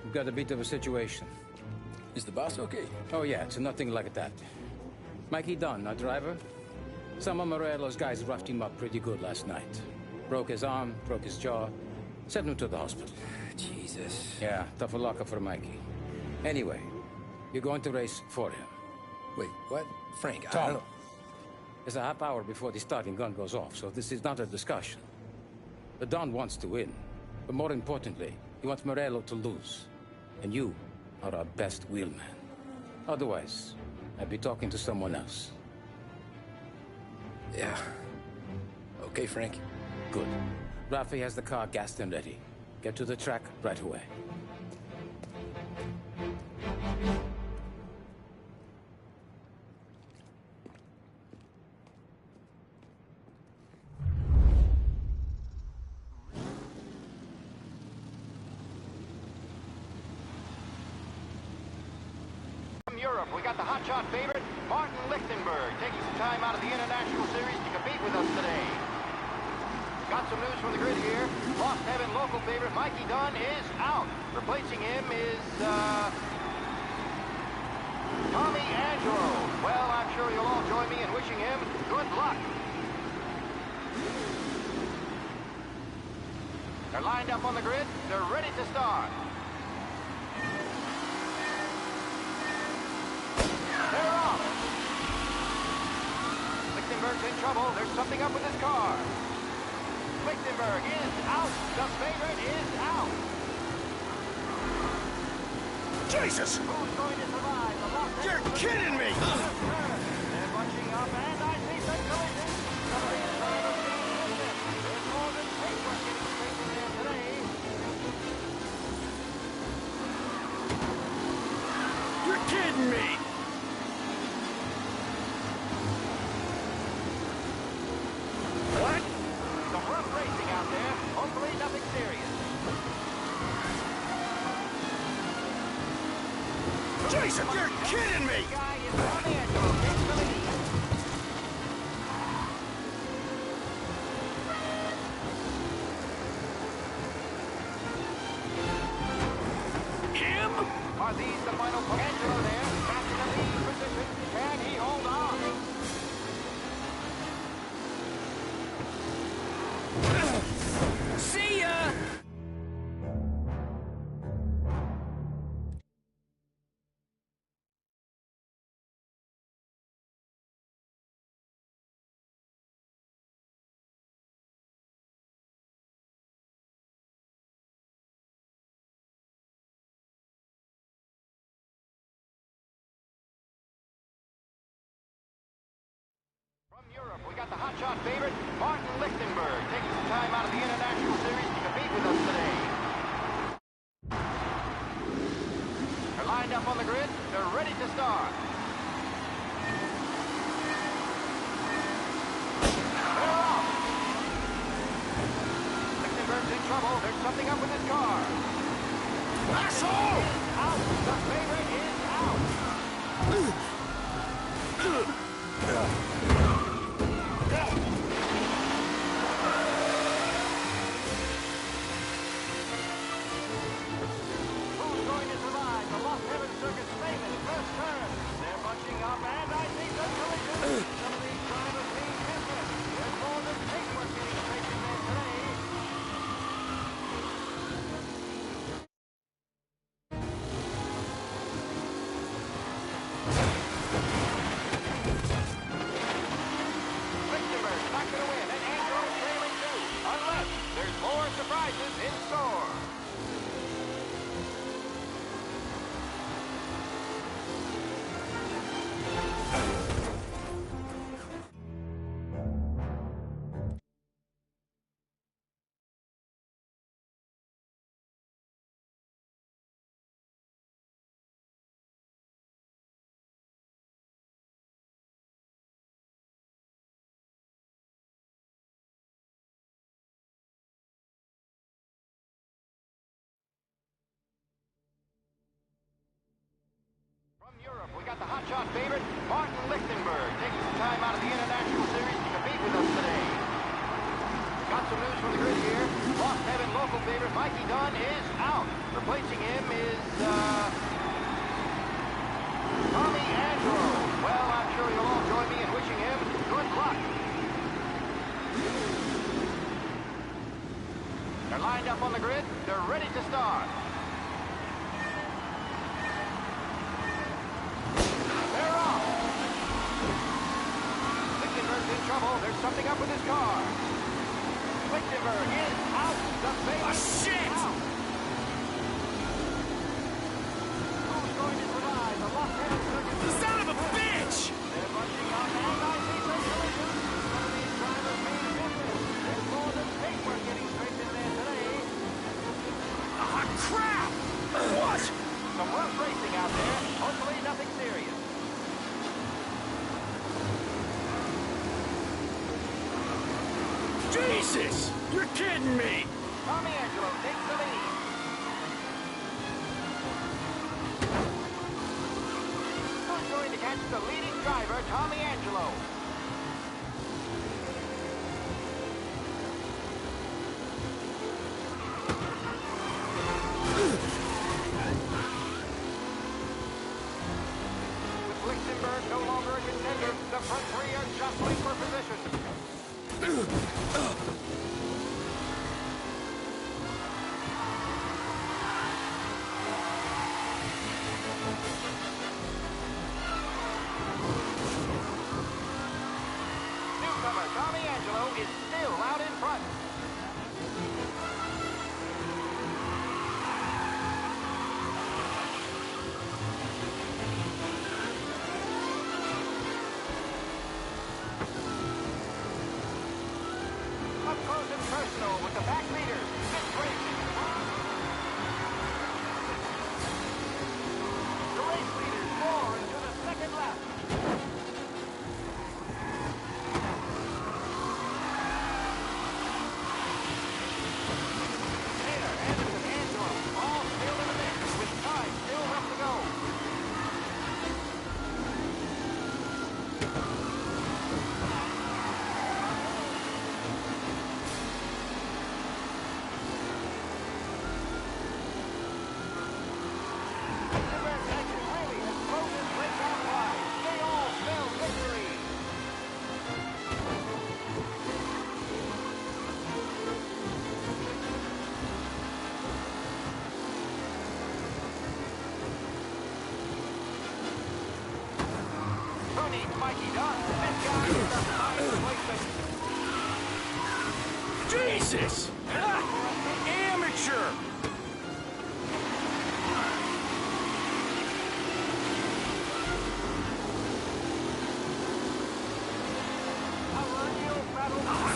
We've got a bit of a situation. Is the boss okay? Oh, yeah, it's nothing like that. Mikey Dunn, our driver. Some of Morello's guys roughed him up pretty good last night. Broke his arm, broke his jaw. Sent him to the hospital. Jesus. Yeah, tough luck for Mikey. Anyway, you're going to race for him. Wait, what? Frank, I Tom, don't know. there's a half hour before the starting gun goes off, so this is not a discussion. The Don wants to win, but more importantly, he wants Morello to lose. And you are our best wheelman. Otherwise, I'd be talking to someone else. Yeah. Okay, Frank. Good. Rafi has the car gassed and ready. Get to the track right away. From Europe, we got the hotshot favorite, Martin Lichtenberg, taking some time out of the International Series to compete with us today. Got some news from the grid here. Lost Heaven local favorite Mikey Dunn is out. Replacing him is, Tommy Angelo. Well, I'm sure you'll all join me in wishing him good luck. They're lined up on the grid. They're ready to start. They're off. Lichtenberg's in trouble. There's something up with his car. Lichtenberg is out. The favorite is out. Jesus! Who's going to survive? The Los You're Angeles kidding me! They're bunching up, and I see some collision. Somebody's trying to see this. There's more than paintwork getting straightened there today. You're kidding me! What? Some rough racing out there. Hopefully nothing serious. Jason, you're kidding me! The guy is on the edge of takes the lead. Him? Are these the final push? Angelo there, back in the lead position. Can he hold on? See ya! From Europe, we got the hotshot favorite, Martin Lichtenberg, taking some time out of the International Series to compete with us today. They're lined up on the grid. They're ready to start. They're off. Lichtenberg's in trouble. There's something up with his car. Asshole! Out. The favorite is out. Who's going to survive the Los Heaven Circuit's famous first turn? They're bunching up, and I think the collision. Some of these drivers being business. There's more than paintwork getting straightened there today. Lichtenberg not going to win, and Angelo trailing too, unless there's more surprises in store. From Europe, we got the hotshot favorite, Martin Lichtenberg, taking some time out of the International Series to compete with us today. Got some news from the grid here. Lost Heaven local favorite Mikey Dunn is out. Replacing him is, Tommy Angelo. Well, I'm sure you'll all join me in wishing him good luck. They're lined up on the grid. They're ready to start. They're off. Lichtenberg's in trouble. There's something up with his car. Lichtenberg is out. The favorite shit! Out. Who's going to survive? The Los Angeles son of a bitch! They're bunching up and I see some collisions. Some of these drivers paying attention. There's more than paintwork getting straight in there today. Ah, crap! What? Some rough racing out there. Hopefully nothing serious. Jesus! You're kidding me! Tommy Angelo takes the lead. Who's going to catch the leading driver, Tommy Angelo? With Lichtenberg no longer a contender, the front three are jostling for position. Newcomer Tommy Angelo is still out in front. Up close and personal with the back leaders. Fifth racing. The race leaders roar into the second lap. Taylor, Anderson, Angelo, all still in the mix with time still left to go. Who needs Mikey Dunn? This guy is the fine replacement. Jesus! Amateur!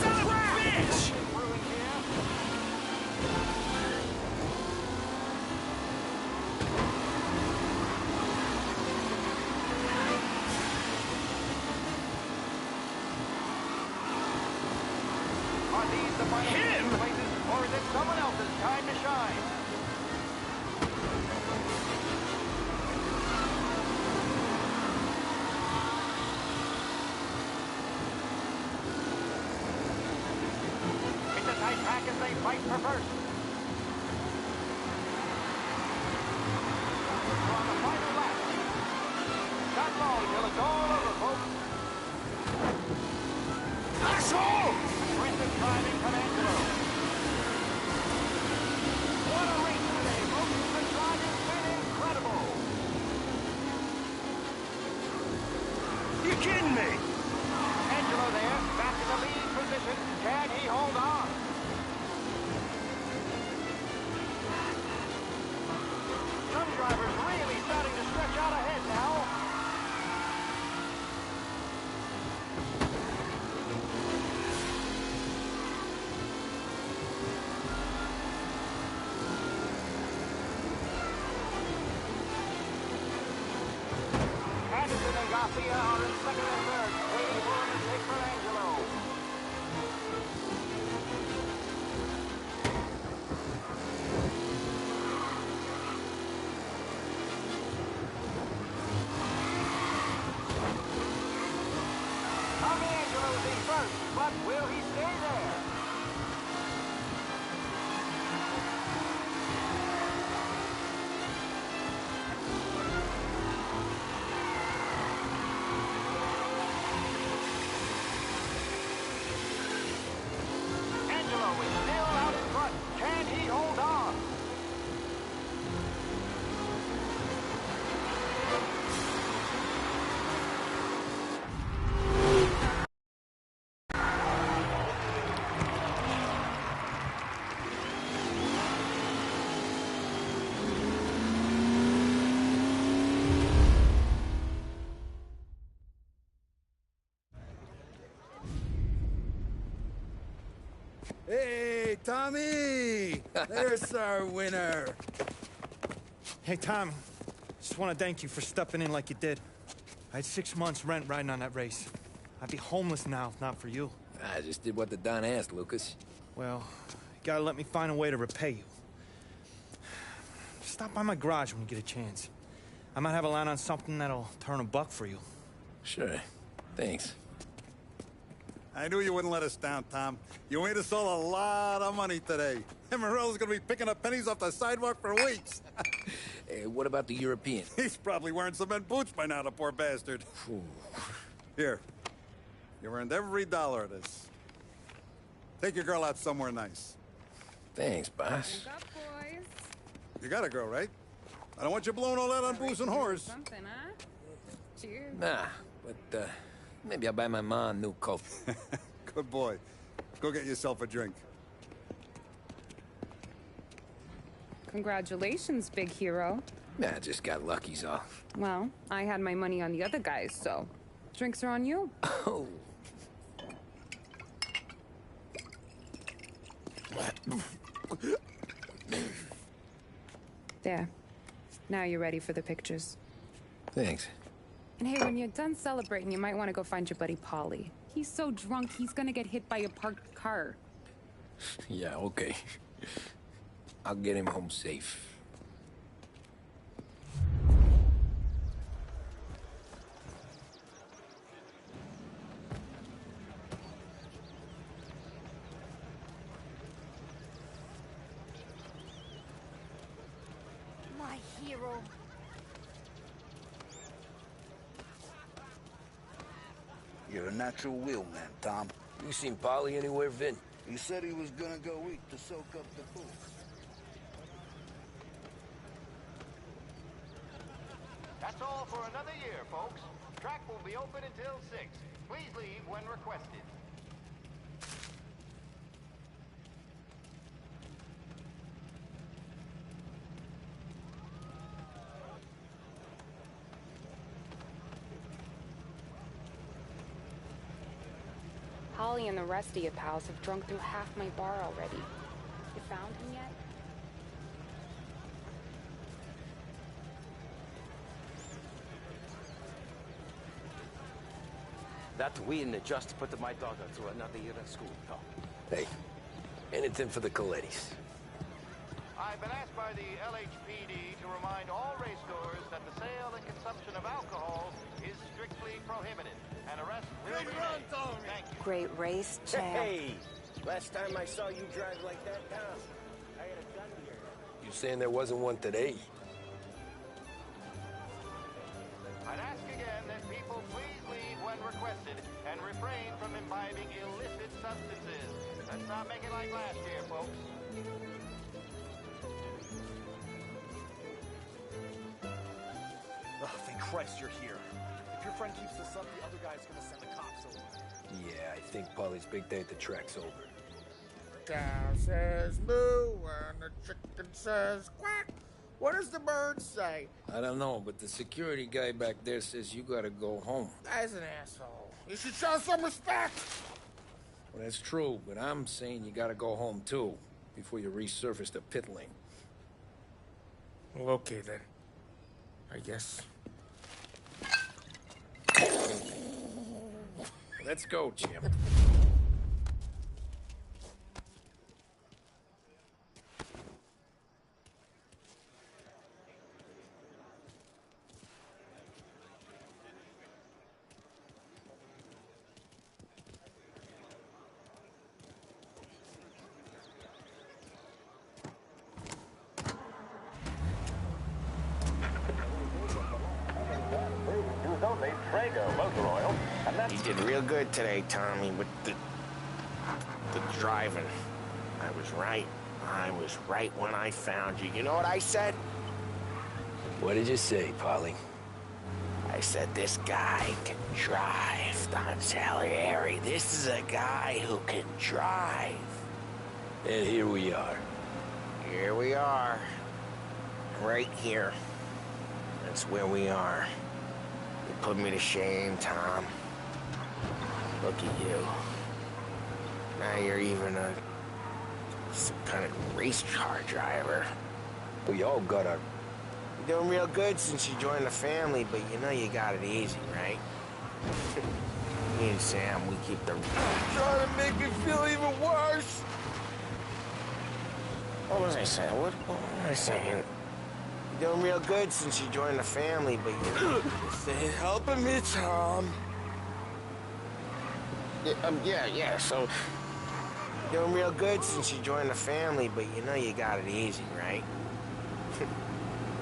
Son of a bitch! Are these the final places, or is it someone else's time to shine? It's a tight pack as they fight for first. We're on the final lap. Not long till it's all over, folks. Asshole! Aggressive driving from Angelo. What a race today, folks. The driver's been incredible. You kidding me? Angelo there, back in the lead position. Can he hold on? Hey, Tommy! There's our winner. Hey, Tommy. Just want to thank you for stepping in like you did. I had 6 months rent riding on that race. I'd be homeless now if not for you. I just did what the Don asked, Lucas. Well, you gotta let me find a way to repay you. Stop by my garage when you get a chance. I might have a line on something that'll turn $1 for you. Sure. Thanks. I knew you wouldn't let us down, Tom. You made us all a lot of money today. And Morello's gonna be picking up pennies off the sidewalk for weeks. Hey, what about the European? He's probably wearing cement boots by now, the poor bastard. Here. You earned every dollar of this. Take your girl out somewhere nice. Thanch, boss. Up, boys. You got a girl, right? I don't want you blowing all that on booze and whores. Something, huh? Cheers. Nah, but maybe I'll buy my ma a new coat. Good boy. Go get yourself a drink. Congratulations, big hero. Nah, just got lucky's all. Well, I had my money on the other guys, so drinks are on you. Oh. There. Now you're ready for the pictures. Thanks. And hey, when you're done celebrating, you might want to go find your buddy Paulie. He's so drunk, he's gonna get hit by a parked car. Yeah, okay. I'll get him home safe. My hero. You're a natural wheel man, Tom. You seen Polly anywhere, Vin? He said he was gonna go eat to soak up the booze. That's all for another year, folks. Track will be open until 6. Please leave when requested. Holly and the rest of you pals have drunk through half my bar already. You found him yet? That win just put my daughter through another year at school, no. Hey, anything for the Colettis. I've been asked by the LHPD to remind all racegoers that the sale and consumption of alcohol is strictly prohibited. An arrest will be made. Thank you. Great race, champ. Hey! Last time I saw you drive like that down, I had a gun here. You saying there wasn't one today? I'd ask again that people please leave when requested and refrain from imbibing illicit substances. Let's not make it like last year, folks. Oh, thank Christ you're here. If your friend keeps this up, the other guy's gonna send the cops over. Yeah, I think Polly's big day at the track's over. Cow says moo and the chicken says quack. What does the bird say? I don't know, but the security guy back there says you gotta go home. Guy's an asshole. You should show some respect. Well, that's true, but I'm saying you gotta go home too, before you resurface the pit lane. Well, okay then. I guess. Let's go, champ. You did real good today, Tommy, with the driving. I was right. I was right when I found you. You know what I said? What did you say, Polly? I said, this guy can drive, Don Salieri. This is a guy who can drive. And here we are. Here we are. Right here. That's where we are. You put me to shame, Tom. Look at you. Now you're even a Some kind of race car driver. We all got our... You're doing real good since you joined the family, but you know you got it easy, right? Me and Sam, we keep the... Trying to make me feel even worse! What was I saying? What was I saying? You're doing real good since you joined the family, but you know... Stay helping me, Tom. Yeah, so... You're doing real good since you joined the family, but you know you got it easy, right?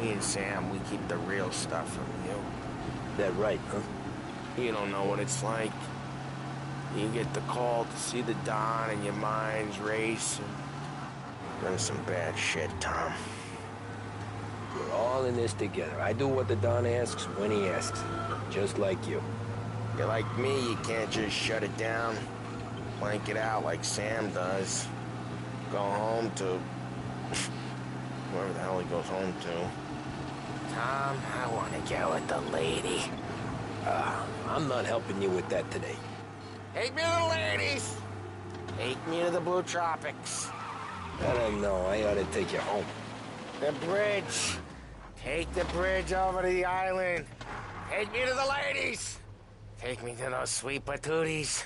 Me and Sam, we keep the real stuff from you. That right, huh? You don't know what it's like. You get the call to see the Don and your mind's race and run some bad shit, Tom. We're all in this together. I do what the Don asks when he asks. Just like you. You're like me, you can't just shut it down. Blank it out like Sam does. Go home to... wherever the hell he goes home to. Tom, I want to get with the lady. I'm not helping you with that today. Take me to the ladies! Take me to the Blue Tropics. I don't know. I ought to take you home. The bridge. Take the bridge over to the island. Take me to the ladies. Take me to those sweet patooties.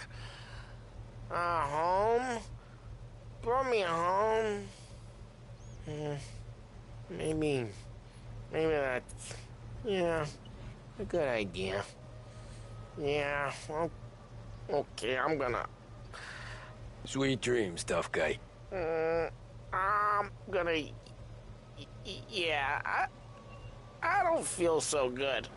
Home? Throw me a home. Maybe that's... yeah, a good idea. Yeah, well, okay, I'm gonna... Sweet dreams, tough guy. I'm gonna... yeah, I don't feel so good.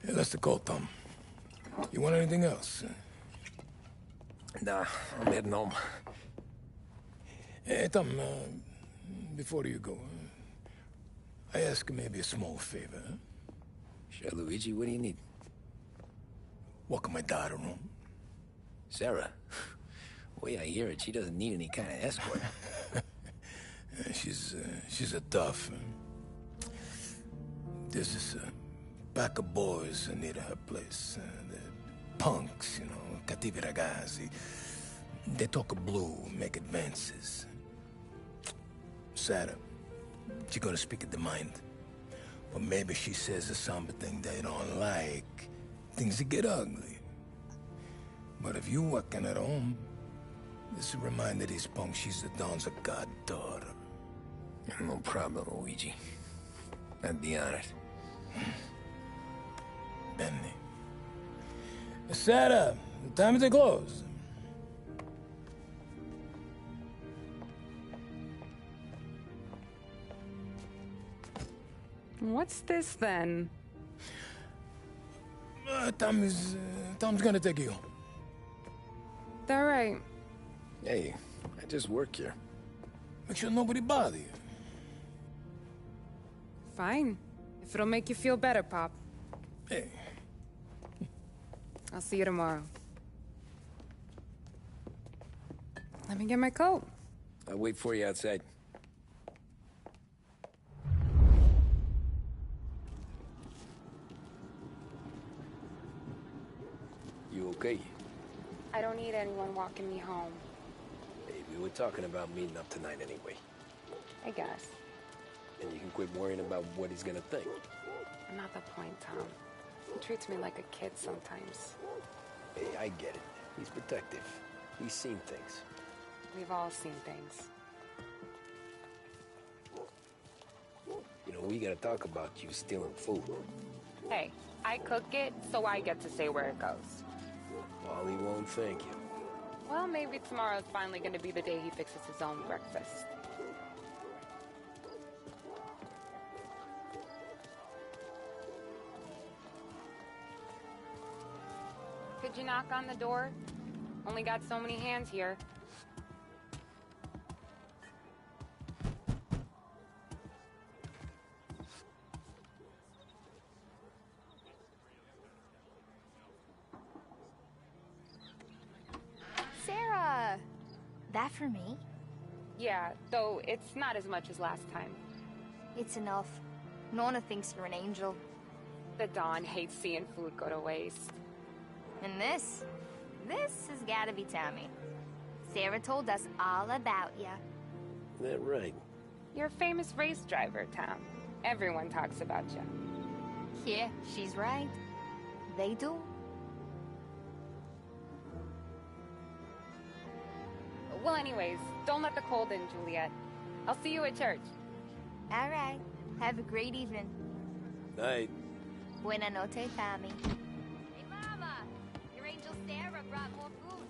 Hey, that's the call, Tom. You want anything else? Nah, I'm heading home. Hey, Tom, before you go, I ask maybe a small favor. Huh? Sure, Luigi, what do you need? Walk my daughter home. Sarah? The way I hear it, she doesn't need any kind of escort. She's a tough. There's this pack of boys near her place. They're punks, you know, cattivi ragazzi. They talk blue, make advances. Sarah, she's gonna speak at the mind. Or maybe she says something they don't like. Things get ugly. But if you walking at home, this is a reminder these punks she's the Don's a goddaughter. No problem, Luigi. I'd be honored. Benny. Sarah, time to close. What's this then? Tom's gonna take you home. All right. Hey, I just work here. Make sure nobody bother you. Fine. If it'll make you feel better, Pop. Hey. I'll see you tomorrow. Let me get my coat. I'll wait for you outside. You okay? I don't need anyone walking me home. Hey, we were talking about meeting up tonight anyway. I guess. And you can quit worrying about what he's gonna think. Not the point, Tom. He treats me like a kid sometimes. Hey, I get it. He's protective. He's seen things. We've all seen things. You know, we gotta talk about you stealing food. Hey, I cook it, so I get to say where it goes. Ollie won't thank you. Well, maybe tomorrow's finally gonna be the day he fixes his own breakfast. Could you knock on the door? Only got so many hands here. That for me? Yeah, though it's not as much as last time. It's enough. Nona thinks you're an angel. The Dawn hates seeing food go to waste. And this has gotta be Tommy. Sarah told us all about ya. That right. You're a famous race driver, Tom. Everyone talks about you. Yeah, she's right. They do. Well, anyways, don't let the cold in, Juliet. I'll see you at church. All right. Have a great evening. Night. Buena noche, Tommy. Hey, Mama! Your angel Sarah brought more food.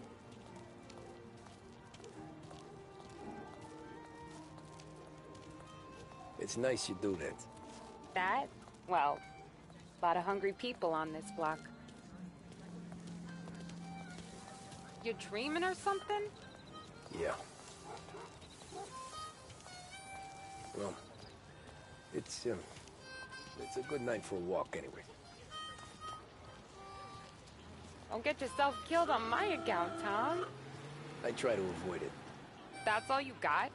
It's nice you do that. That? Well, a lot of hungry people on this block. You dreaming or something? Yeah. Well, it's a good night for a walk anyway. Don't get yourself killed on my account, Tom. I try to avoid it. That's all you got?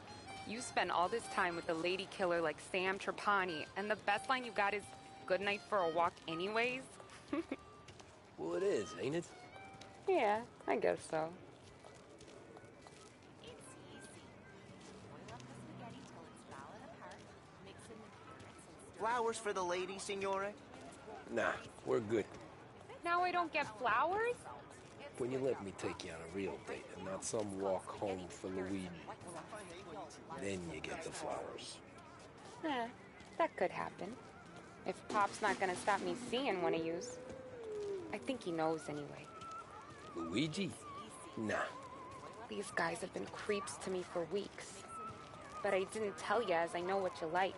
You spend all this time with a lady killer like Sam Trapani, and the best line you got is, "Good night for a walk anyways"? Well, it is, ain't it? Yeah, I guess so. Flowers for the lady, signore? Nah, we're good. Now I don't get flowers? When you let me take you on a real date and not some walk home for Luigi, then you get the flowers. That could happen. If Pop's not gonna stop me seeing one of yous. I think he knows anyway. Luigi? Nah. These guys have been creeps to me for weeks. But I didn't tell you, as I know what you like.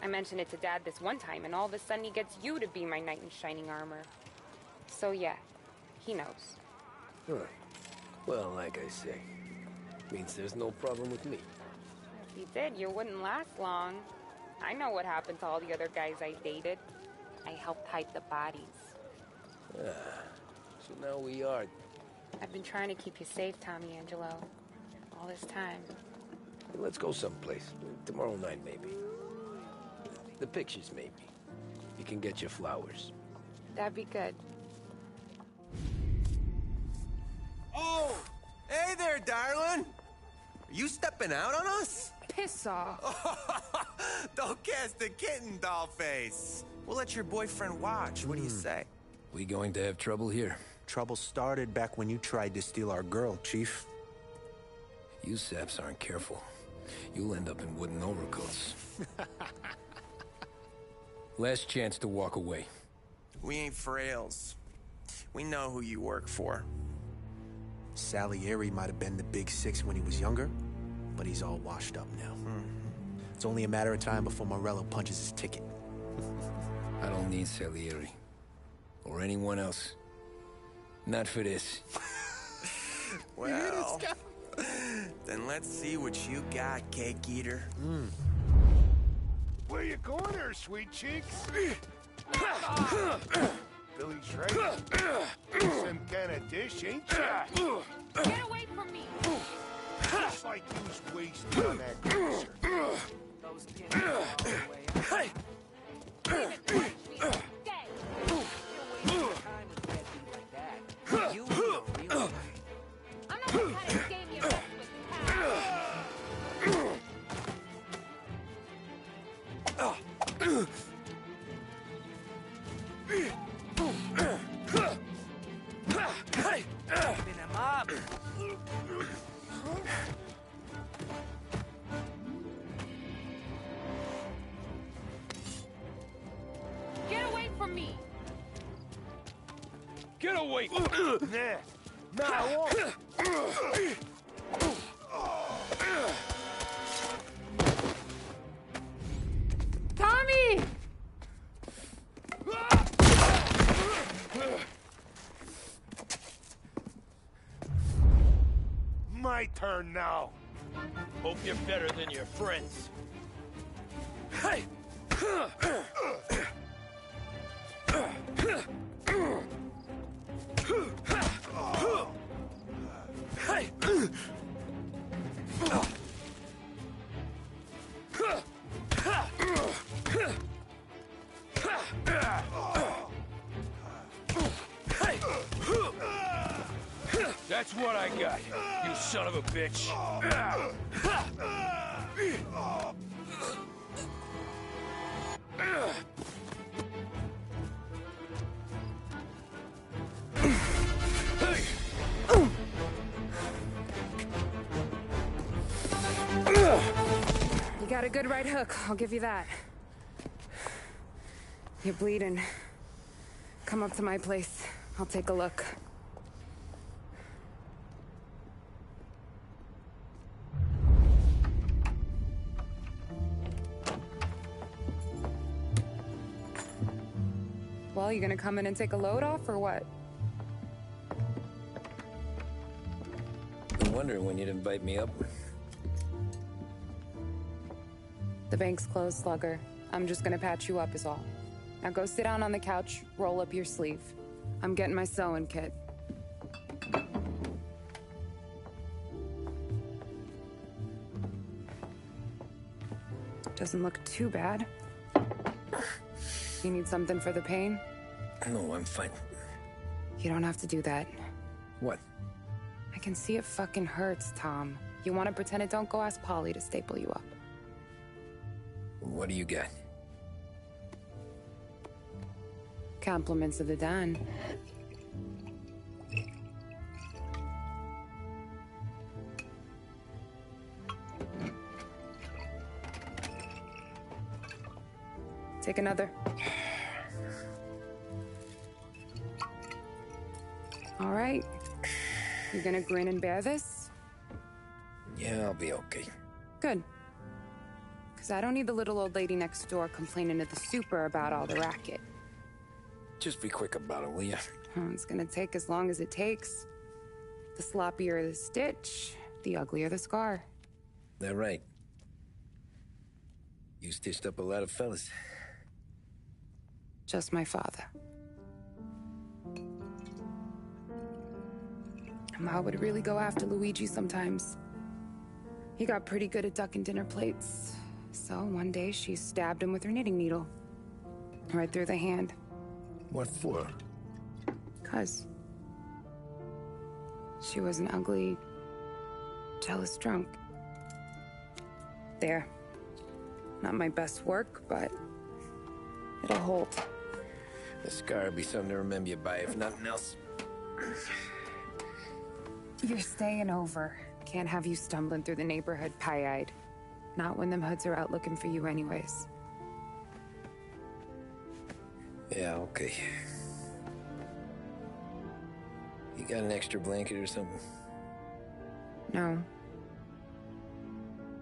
I mentioned it to Dad this one time, and all of a sudden he gets you to be my knight in shining armor. So yeah, he knows. Huh. Well, like I say, means there's no problem with me. If he did, you wouldn't last long. I know what happened to all the other guys I dated. I helped hide the bodies. So now we are... I've been trying to keep you safe, Tommy Angelo. All this time. Hey, let's go someplace. Tomorrow night, maybe. The pictures, maybe. You can get your flowers. That'd be good. Oh! Hey there, darling! Are you stepping out on us? Piss off. Don't cast the kitten, dollface. We'll let your boyfriend watch. What do you say? We going to have trouble here? Trouble started back when you tried to steal our girl, Chief. You saps aren't careful. You'll end up in wooden overcoats. Last chance to walk away. We ain't frails. We know who you work for. Salieri might have been the big six when he was younger, but he's all washed up now. It's only a matter of time before Morello punches his ticket. I don't need Salieri. Or anyone else. Not for this. Well, then let's see what you got, cake eater. Where you going there, sweet cheeks? Billy's right. Some kind of dish, ain't you? Get away from me! Just like you was wasted on that greaser. Those kids are all the way up. Hey! You're wasting your time with deadbeat like that. You need a real I'm not the kind of game you mess with, Open him up. Get away from me! Get away! Nah. Nah, I won't. Tommy! My turn now. Hope you're better than your friends. Hey! That's what I got, you son of a bitch. You got a good right hook, I'll give you that. You're bleeding. Come up to my place. I'll take a look. Well, you gonna come in and take a load off, or what? I'm wondering when you'd invite me up. The bank's closed, Slugger. I'm just gonna patch you up is all. Now go sit down on the couch, roll up your sleeve. I'm getting my sewing kit. Doesn't look too bad. You need something for the pain? No, I'm fine. You don't have to do that. What? I can see it fucking hurts, Tom. You want to pretend it? Don't go ask Polly to staple you up. What do you got? Compliments of the Don. Take another. All right. You gonna grin and bear this? Yeah, I'll be okay. Good. Because I don't need the little old lady next door complaining to the super about all the racket. Just be quick about it, will ya? It's gonna take as long as it takes. The sloppier the stitch, the uglier the scar. That right. You stitched up a lot of fellas. Just my father. Ma would really go after Luigi sometimes. He got pretty good at ducking dinner plates. So one day she stabbed him with her knitting needle. Right through the hand. What for? 'Cause she was an ugly, jealous drunk. There. Not my best work, but it'll hold. The scar will be something to remember you by, if nothing else. You're staying over. Can't have you stumbling through the neighborhood pie-eyed. Not when them hoods are out looking for you anyways. Yeah, okay. You got an extra blanket or something? No.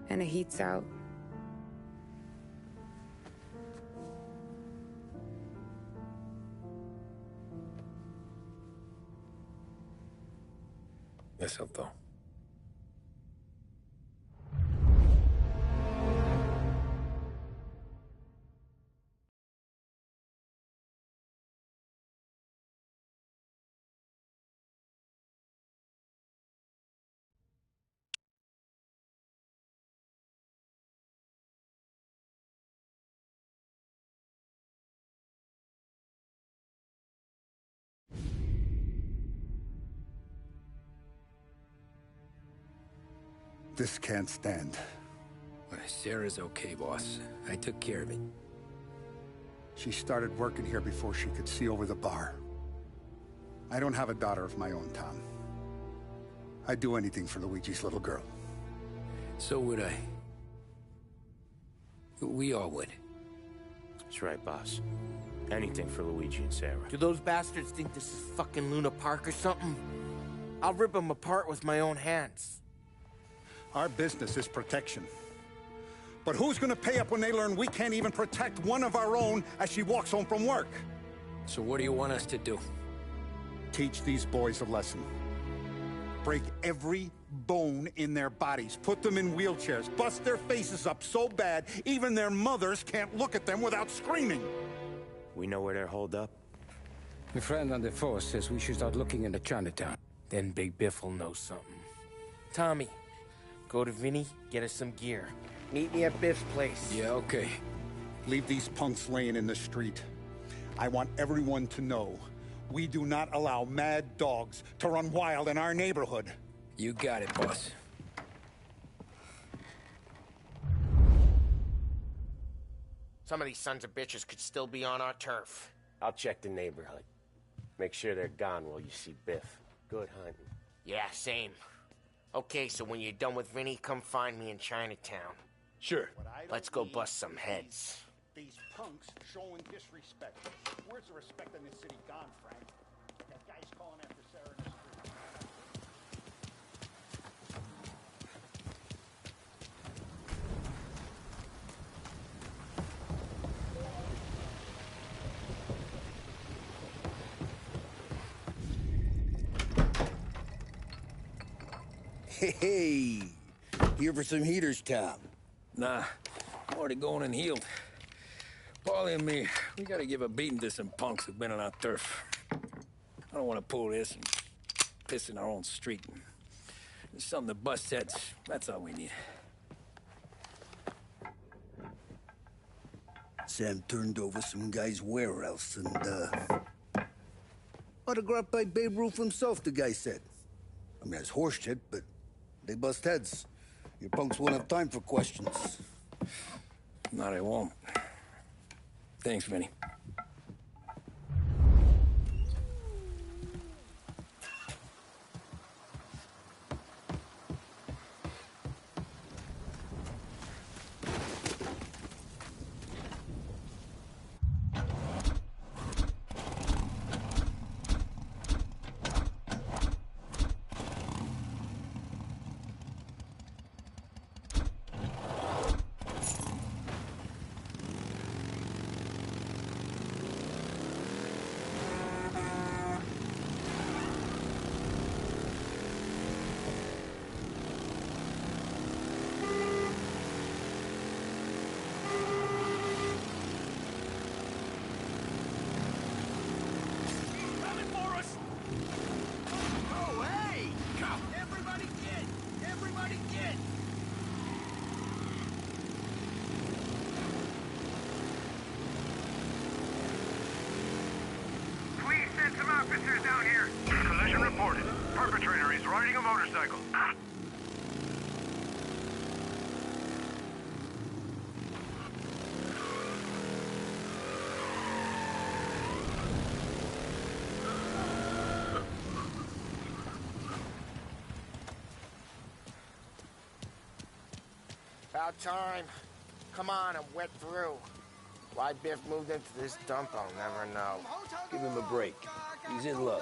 And the heat's out. Yes, I'll though. This can't stand. Sarah's okay, boss. I took care of it. She started working here before she could see over the bar. I don't have a daughter of my own, Tom. I'd do anything for Luigi's little girl. So would I. We all would. That's right, boss. Anything for Luigi and Sarah. Do those bastards think this is fucking Luna Park or something? I'll rip them apart with my own hands. Our business is protection. But who's gonna pay up when they learn we can't even protect one of our own as she walks home from work? So what do you want us to do? Teach these boys a lesson. Break every bone in their bodies. Put them in wheelchairs. Bust their faces up so bad, even their mothers can't look at them without screaming. We know where they're holed up. My friend on the force says we should start looking into Chinatown. Then Big Biff will know something. Tommy, go to Vinny, get us some gear. Meet me at Biff's place. Yeah, okay. Leave these punks laying in the street. I want everyone to know We do not allow mad dogs to run wild in our neighborhood. You got it, boss. Some of these sons of bitches could still be on our turf. I'll check the neighborhood. Make sure they're gone while you see Biff. Good hunting. Yeah, same. Okay, so when you're done with Vinny, come find me in Chinatown. Sure. Let's go bust some heads. These punks showing disrespect. Where's the respect in this city gone, Frank? That guy's calling after Sarah in the street. Hey, here for some heaters, Tom? Nah, I'm already going and healed. Paulie and me, we gotta give a beating to some punks who've been on our turf. I don't want to pull this and piss in our own street. There's something to bust heads. That's all we need. Sam turned over some guy's warehouse and, autographed by Babe Ruth himself, the guy said. I mean, it's horse shit, but they bust heads. Your punks won't have time for questions. No, they won't. Thanks, Vinny. Officers down here. Collision reported. Perpetrator is riding a motorcycle. About time. Come on, I'm wet through. Why Biff moved into this dump, I'll never know. Give him a break. He's in love.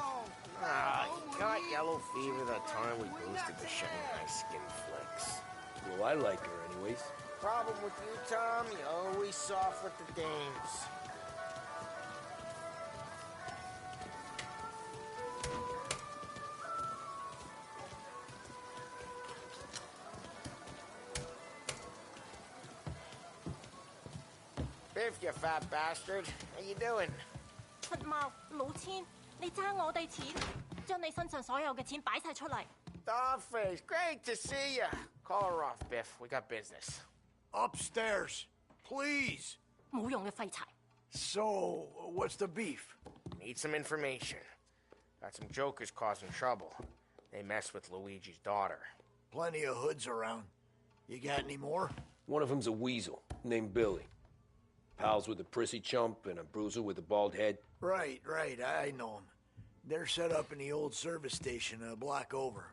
Ah, he got yellow fever that time we boosted the Shanghai skin flicks. Well, I like her anyways. Problem with you, Tom, you're always soft with the dames. Biff, you fat bastard. How you doing? 出貓老千，你爭我哋錢，將你身上所有嘅錢擺晒出嚟。Dollface, great to see you. Call her off, Biff. We got business. Upstairs, please. 冇用嘅廢柴。So, what's the beef? Need some information. Got some jokers causing trouble. They mess with Luigi's daughter. Plenty of hoods around. You got any more? One of them's a weasel named Billy. Pals with a prissy chump and a bruiser with a bald head. Right, I know them. They're set up in the old service station a block over.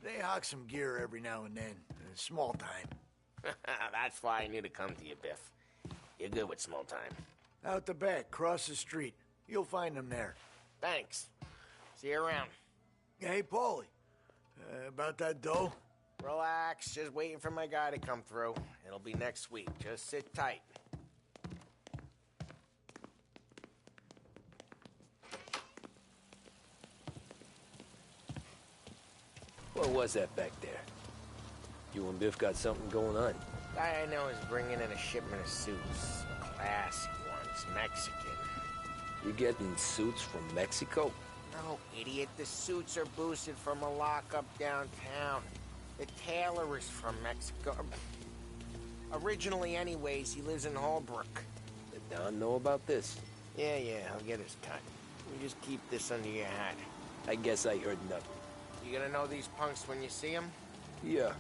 They hawk some gear every now and then. Small time. That's why I knew to come to you, Biff. You're good with small time. Out the back, cross the street. You'll find them there. Thanks. See you around. Hey, Paulie. About that dough? Relax. Just waiting for my guy to come through. It'll be next week. Just sit tight. What was that back there? You and Biff got something going on. Guy I know is bringing in a shipment of suits. Classy ones, Mexican. You getting suits from Mexico? No, idiot. The suits are boosted from a lockup downtown. The tailor is from Mexico. Originally, anyways, he lives in Holbrook. Did Don know about this? Yeah, he'll get his cut. You just keep this under your hat. I guess I heard nothing. You gonna know these punks when you see them? Yeah.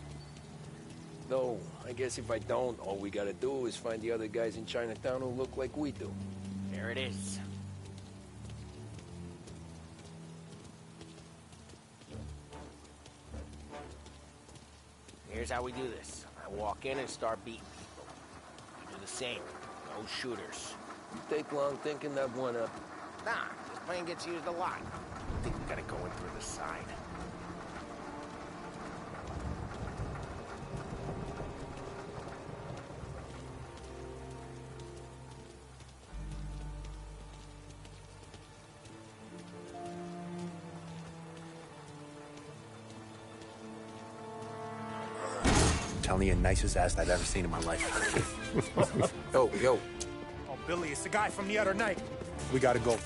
Though, I guess if I don't, all we gotta do is find the other guys in Chinatown who look like we do. There it is. Here's how we do this. I walk in and start beating people. You do the same. No shooters. You take long thinking that one up. Nah, this plane gets used a lot. I think we gotta go in through the side. Telling you, nicest ass I've ever seen in my life. Yo. Oh, Billy, it's the guy from the other night. We gotta go.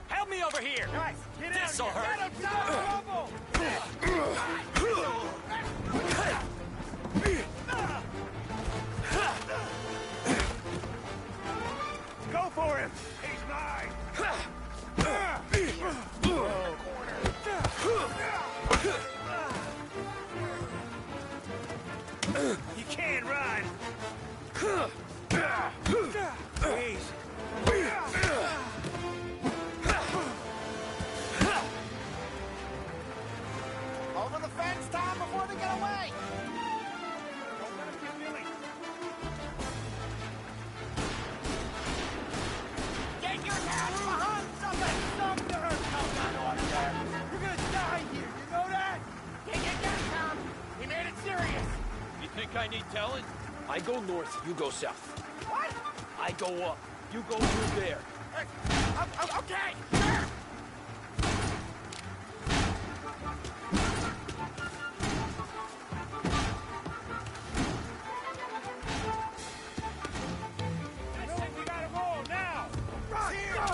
Help me over here! Guys, get out This'll of here! hurt. Get him down, Go for him! He's mine! You can't run! Please. Over the fence, Tom, before they get away! Don't let him get Billy. Get your ass behind something! Something or something on there! You're gonna die here, you know that? Get down, Tom! We made it serious! You think I need telling? I go north, you go south. What? I go up, you go through there. Okay, sure! We gotta roll now! Run! Go!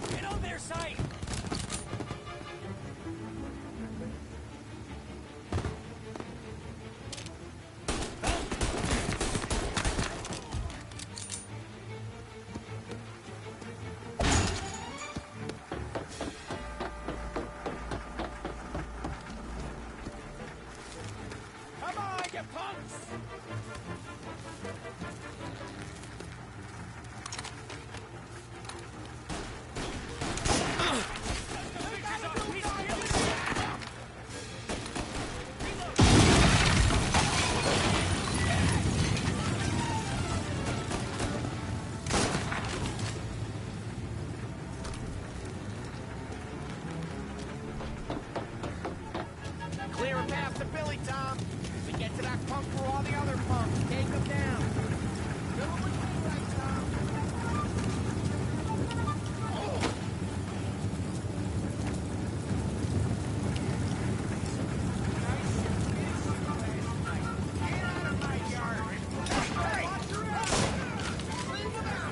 Get on their side! Come on, you punks! Clear a path to Billy, Tom. We get to that punk for all the other punks. Take them down. Do what you do right, Tom. Get out of my yard. Hey! Leave him out.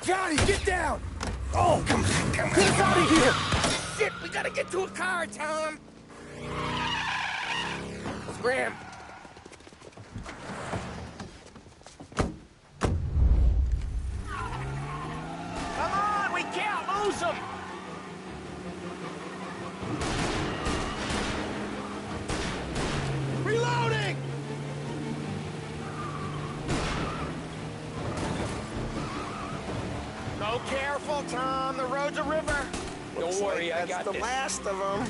Johnny, get down! Oh, come on. Get us out of here! Shit, we gotta get to a car, Tom! Scram! Come on, we can't lose him! Reloading! Go careful, Tom. The road's a river. Don't worry, I That's got the this. last of them.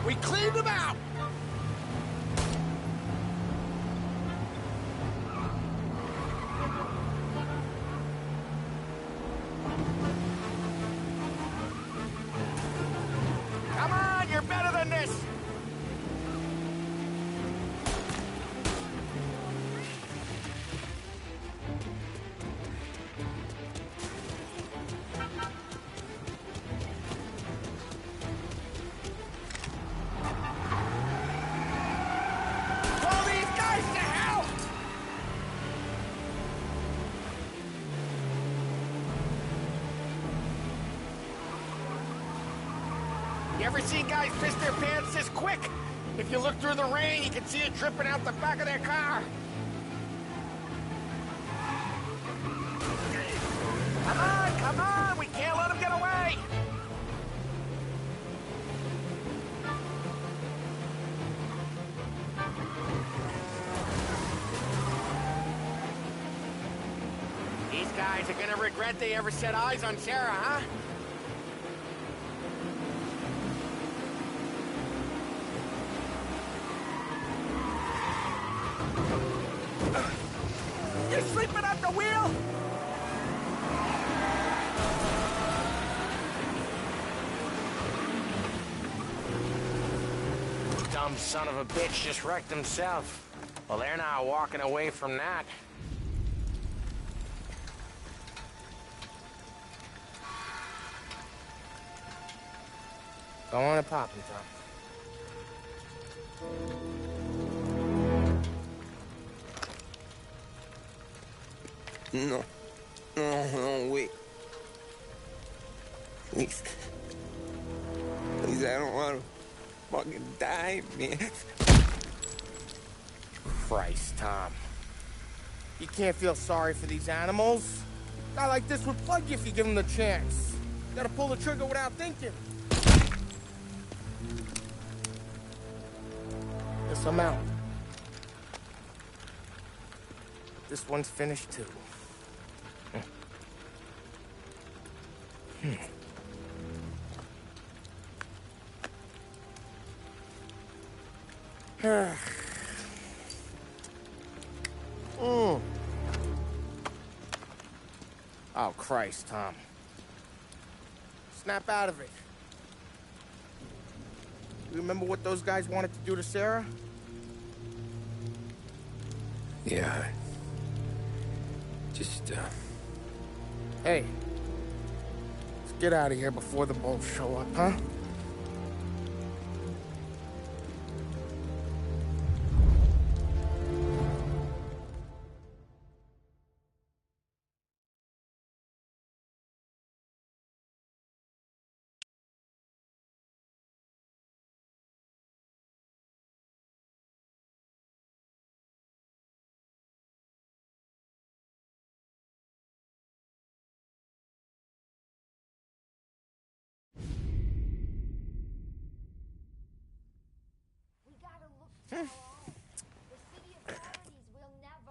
We cleaned him out! Come on, you're better than this! Call these guys to help! You ever seen guys piss their pants this quick? If you look through the rain, you can see it dripping out the back of their car. Come on, we can't let them get away! These guys are gonna regret they ever set eyes on Sarah, huh? You're sleeping at the wheel? Dumb son of a bitch just wrecked himself. Well, they're not walking away from that. Go on and pop him, Tom. No. No, wait. Please. Please, I don't want to fucking die, man. Christ, Tom. You can't feel sorry for these animals. A guy like this would plug you if you give him the chance. You gotta pull the trigger without thinking. Guess I'm out. This one's finished too. Oh, Christ, Tom. Snap out of it. You remember what those guys wanted to do to Sarah? Yeah. Just, Hey. Let's get out of here before the bulls show up, huh?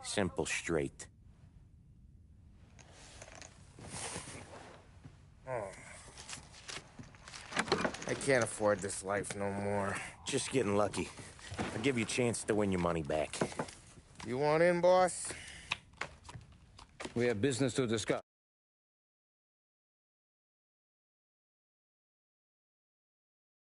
Simple, straight. I can't afford this life no more. Just getting lucky. I'll give you a chance to win your money back. You want in, boss? We have business to discuss.